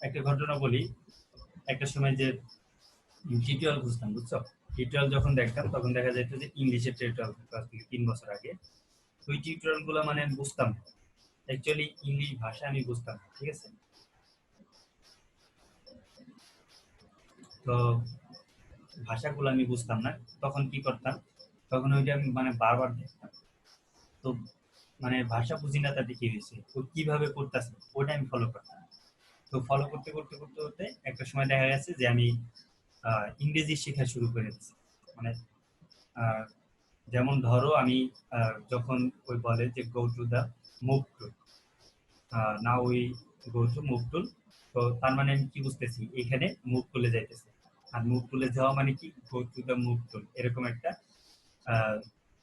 একটা ঘটনা বলি, একটা সময় যে টিউটোরিয়াল বুঝতাম, বুঝছো, টিউটোরিয়াল যখন দেখতাম তখন দেখা যেত যে ইংলিশের টিউটোরিয়াল আজ থেকে 3 বছর আগে, ওই টিউটোরিয়াল গুলো মানে আমি বুঝতাম না, অ্যাকচুয়ালি ইংলিশ ভাষা আমি বুঝতাম না, ঠিক আছে। তো ভাষাগুলো আমি বুঝতাম না, তখন কি করতাম, তখন ওইটা আমি মানে বারবার দেখতাম। তো মানে ভাষা বুঝি না তাতে কি হয়েছে, ও কিভাবে করতেছে ওটা আমি ফলো করতাম। তো ফলো করতে করতে করতে করতে একটা সময় দেখা গেছে যে আমি ইংরেজি শেখা শুরু করে দিয়েছি। মানে আহ, যেমন ধরো আমি যখন ওই বলে যে go to the move to, now we go to move tool. তো তার মানে আমি কি বুঝতেছি, এখানে মুভ টুলে যাইতেছে, আর মুভ টুলে যাওয়া মানে কি go to the move tool, এরকম একটা আহ,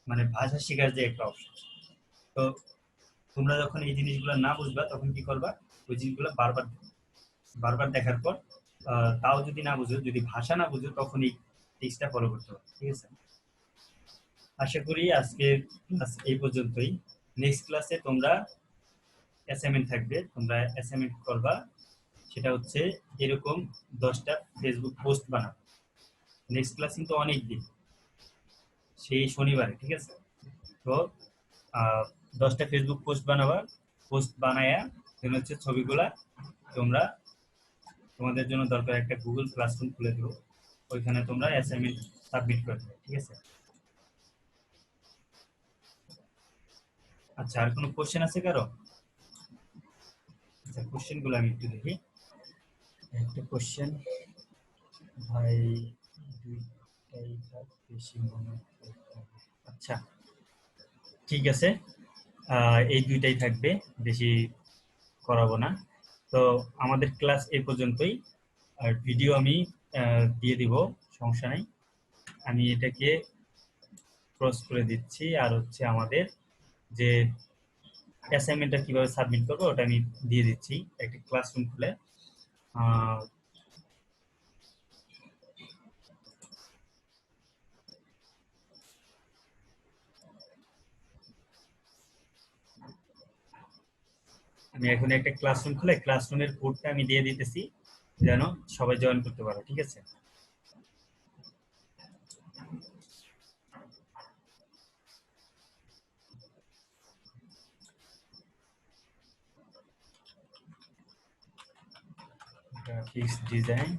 মানে ভাষা শেখার যে একটা অপশন। তো তোমরা যখন এই জিনিসগুলো না বুঝবা তখন কি করবা, ওই জিনিসগুলো বারবার বারবার দেখার পর তাও যদি না বুঝো, যদি ভাষা না বুঝো, তখন এই টিক্সটা ফলো করতে হবে, ঠিক আছে? আশা করি আজকের ক্লাস এই পর্যন্তই। নেক্সট ক্লাসে তোমরা অ্যাসাইনমেন্ট থাকবে, তোমরা অ্যাসাইনমেন্ট করবা, সেটা হচ্ছে এরকম 10টা ফেসবুক পোস্ট বানাও। নেক্সট ক্লাস কিন্তু অনেক দিন, সেই শনিবারে, ঠিক আছে? তো 10টা ফেসবুক পোস্ট বানাবা, পোস্ট বানায়া দেন হচ্ছে ছবিগুলা তোমরা, তোমাদের জন্য দরকার একটা গুগল ক্লাসরুম খুলে দেবো, ওইখানে তোমরা অ্যাসাইনমেন্ট সাবমিট করে দেবে, ঠিক আছে? আচ্ছা, আর কোনো কোশ্চেন আছে কারো? আচ্ছা, কোশ্চেন গুলো আমি একটু দেখি। একটা কোশ্চেন, ভাই দুইটাই থাক, বেশি মনে করতে হবে। আচ্ছা, ঠিক আছে, এই দুইটাই থাকবে, বেশি করাবো না। তো আমাদের ক্লাস এই পর্যন্তই, আর ভিডিও আমি দিয়ে দিব, সমস্যা নাই। আমি এটাকে ক্রস করে দিচ্ছি, আর হচ্ছে আমাদের যে অ্যাসাইনমেন্টটা কিভাবে সাবমিট করবো ওটা আমি দিয়ে দিচ্ছি একটা ক্লাসরুম খুলে। আহ, আমি এখন একটা ক্লাসরুম খুলে ক্লাসরুমের কোডটা আমি দিয়ে দিতেছি, যেন সবাই জয়েন করতে পারো, ঠিক আছে? গ্রাফিক্স ডিজাইন,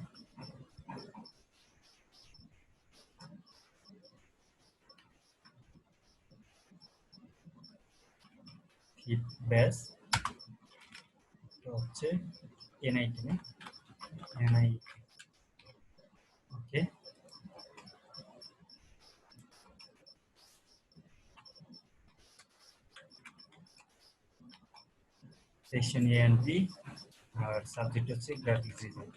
ফিট ব্যাস, হচ্ছে NIT, NI, okay. Section A and B, আর সাবজেক্ট হচ্ছে গ্রাফিক্স ডিজাইন।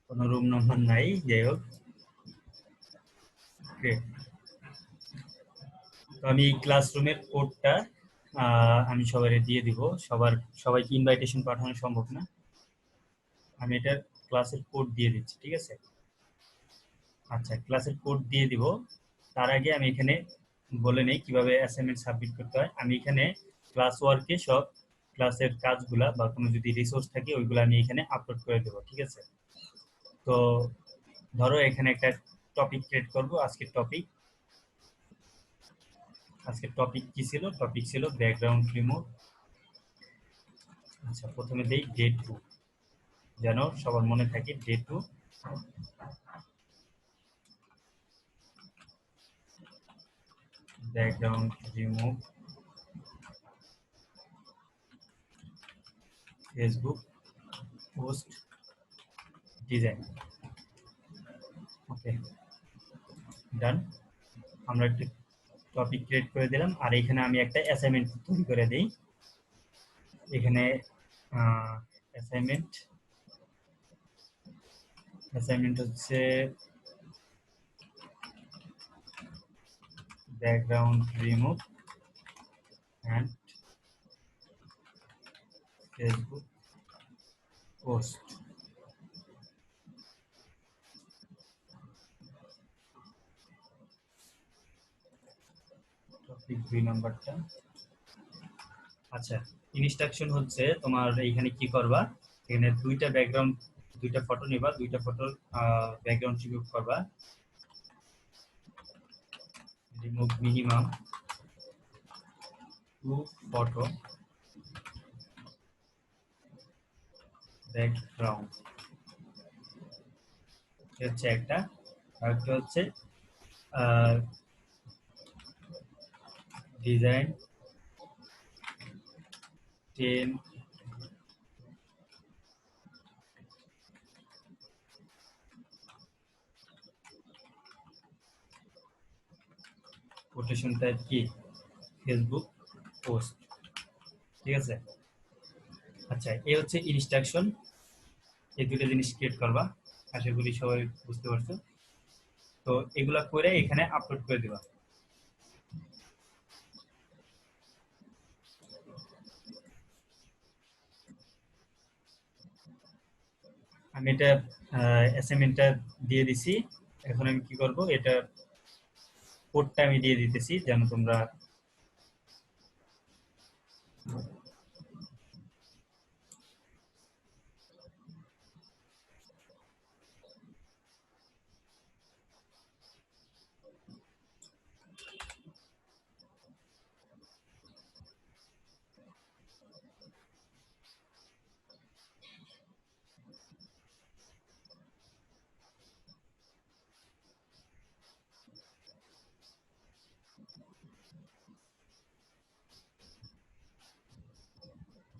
কোনো রুম নম্বর নাই, যাই হোক। Great. তো আমি এই ক্লাসরুমের কোডটা আমি সবাই দিয়ে দিব, সবাইকে ইনভাইটেশন পাঠানো সম্ভব না, আমি এটার ক্লাসের কোড দিয়ে দিচ্ছি, ঠিক আছে? আচ্ছা, ক্লাসের কোড দিয়ে দিব, তার আগে আমি এখানে বলে নেই কিভাবে অ্যাসাইনমেন্ট সাবমিট করতে হয়। আমি এখানে ক্লাস ওয়ার্কে সব ক্লাসের কাজগুলা বা কোনো যদি রিসোর্স থাকে ওইগুলো আমি এখানে আপলোড করে দেবো, ঠিক আছে? তো ধরো এখানে একটা টপিক ক্রিয়েট করব, আজকের টপিক কি ছিল? টপিক ছিল ব্যাকগ্রাউন্ড রিমুভ। আচ্ছা, প্রথমে দেই ডে 2, যেন সবার মনে থাকে day 2। Background remove Facebook post design. Okay, done. আমরা একটা টপিক ক্রিয়েট করে দিলাম, আর এখানে আমি একটা অ্যাসাইনমেন্ট তৈরি করে দিই। এখানে অ্যাসাইনমেন্ট হচ্ছে background remove and Facebook post. Topic 2 নাম্বারটা। আচ্ছা, ইনস্ট্রাকশন হচ্ছে তোমার এইখানে কি করবা, এখানে দুইটা ফটো নিবা, দুইটা ফটোর ব্যাকগ্রাউন্ড রিমুভ করবা। রিমুভ মিনিমাম 2 ফটো ব্যাকগ্রাউন্ড, হচ্ছে একটা। আরেকটা হচ্ছে ডিজাইন 10 কোটেশন টাইপ কি ফেসবুক পোস্ট, ঠিক আছে। আচ্ছা, এই হচ্ছে ইনস্ট্রাকশন, এই দুটো জিনিস ক্রিয়েট করবা, আশা করি সবাই বুঝতে পারছো। তো এগুলা করে এখানে আপলোড করে দিবা। আমি এটা অ্যাসাইনমেন্টটা দিয়ে দিছি, এখন আমি কি করব, এটা কোডটা আমি দিয়ে দিতেছি যেন তোমরা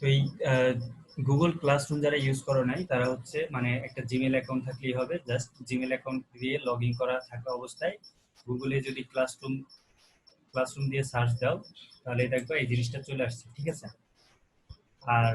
তো এই গুগল ক্লাসরুম যারা ইউজ করো নাই তারা হচ্ছে মানে একটা জিমেল অ্যাকাউন্ট থাকলেই হবে, জাস্ট জিমেল অ্যাকাউন্ট দিয়ে লগ ইন করা থাকা অবস্থায় গুগলে যদি ক্লাসরুম ক্লাসরুম দিয়ে সার্চ দাও তাহলে দেখবে এই জিনিসটা চলে আসছে, ঠিক আছে। আর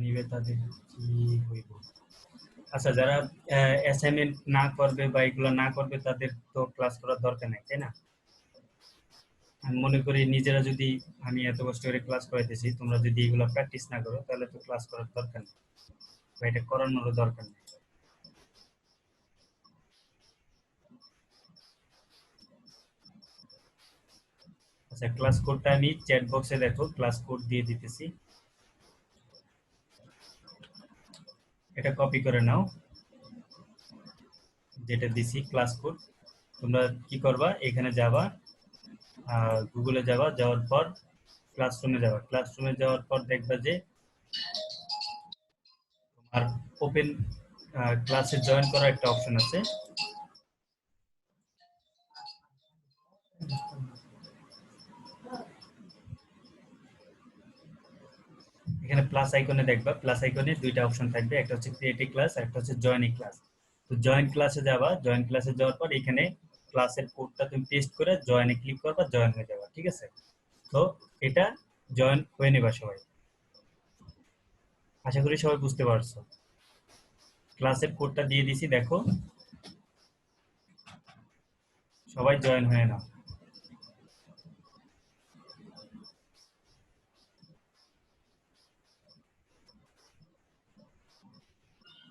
নিবে তাদের কি হইব। আচ্ছা, যারা অ্যাসাইনমেন্ট না করবে বা এগুলো না করবে তাদের তো ক্লাস করার দরকার নেই, তাই না? আমি মনে করি নিজেরা যদি, আমি এত কষ্ট করে ক্লাস করাইতেছি, তোমরা যদি এগুলো প্র্যাকটিস না করো তাহলে তো ক্লাস করার দরকার নেই বা এটা করানোরও দরকার নেই। আচ্ছা, ক্লাস কোডটা আমি চ্যাট বক্সে দেখো ক্লাস কোড দিয়ে দিতেছি, এটা কপি করে নাও, যেটা দিছি ক্লাস কোড। তোমরা কি করবা, এখানে যাবা, গুগলে যাবা, যাওয়ার পর ক্লাসরুমে যাবা, ক্লাসরুমে যাওয়ার পর দেখবা যে তোমার ওপেন ক্লাসে জয়েন করার একটা অপশন আছে। এখানে প্লাস আইকনে দেখবা, প্লাস আইকনে দুইটা অপশন থাকবে, একটা হচ্ছে ক্রিয়েট এ ক্লাস আর একটা হচ্ছে জয়েন এ ক্লাস। তো জয়েন ক্লাসে যাবা, জয়েন ক্লাসে যাওয়ার পর এখানে ক্লাসের কোডটা তুমি পেস্ট করে জয়েনে ক্লিক করবা, জয়েন হয়ে যাবা, ঠিক আছে। তো এটা জয়েন হয়ে নেবা সবাই, আশা করি সবাই বুঝতে পারছো। ক্লাসের কোডটা দিয়ে দিছি, দেখো সবাই জয়েন হয়ে নাও।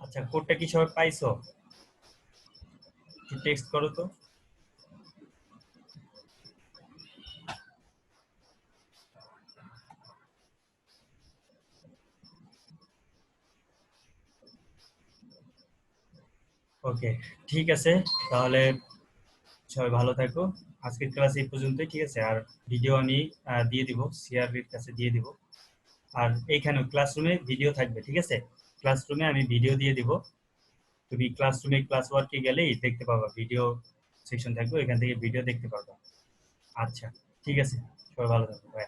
আচ্ছা, কোডটা কি সবাই পাইছো? টেক্সট করো তো। ওকে, ঠিক আছে, তাহলে সবাই ভালো থাকো। আজকের ক্লাস এই পর্যন্তই, ঠিক আছে। আর ভিডিও আমি দিয়ে দিব, সিআরবির কাছে দিয়ে দিব। আর এইখানে ক্লাসরুমে ভিডিও থাকবে, ঠিক আছে। ক্লাসরুমে আমি ভিডিও দিয়ে দিব, তুমি ক্লাসরুমে ক্লাস ওয়ার্কে গেলেই দেখতে পাবা, ভিডিও সেকশন থাকবে, এখান থেকে ভিডিও দেখতে পারবা। আচ্ছা, ঠিক আছে, সবাই ভালো থাকো, বাই।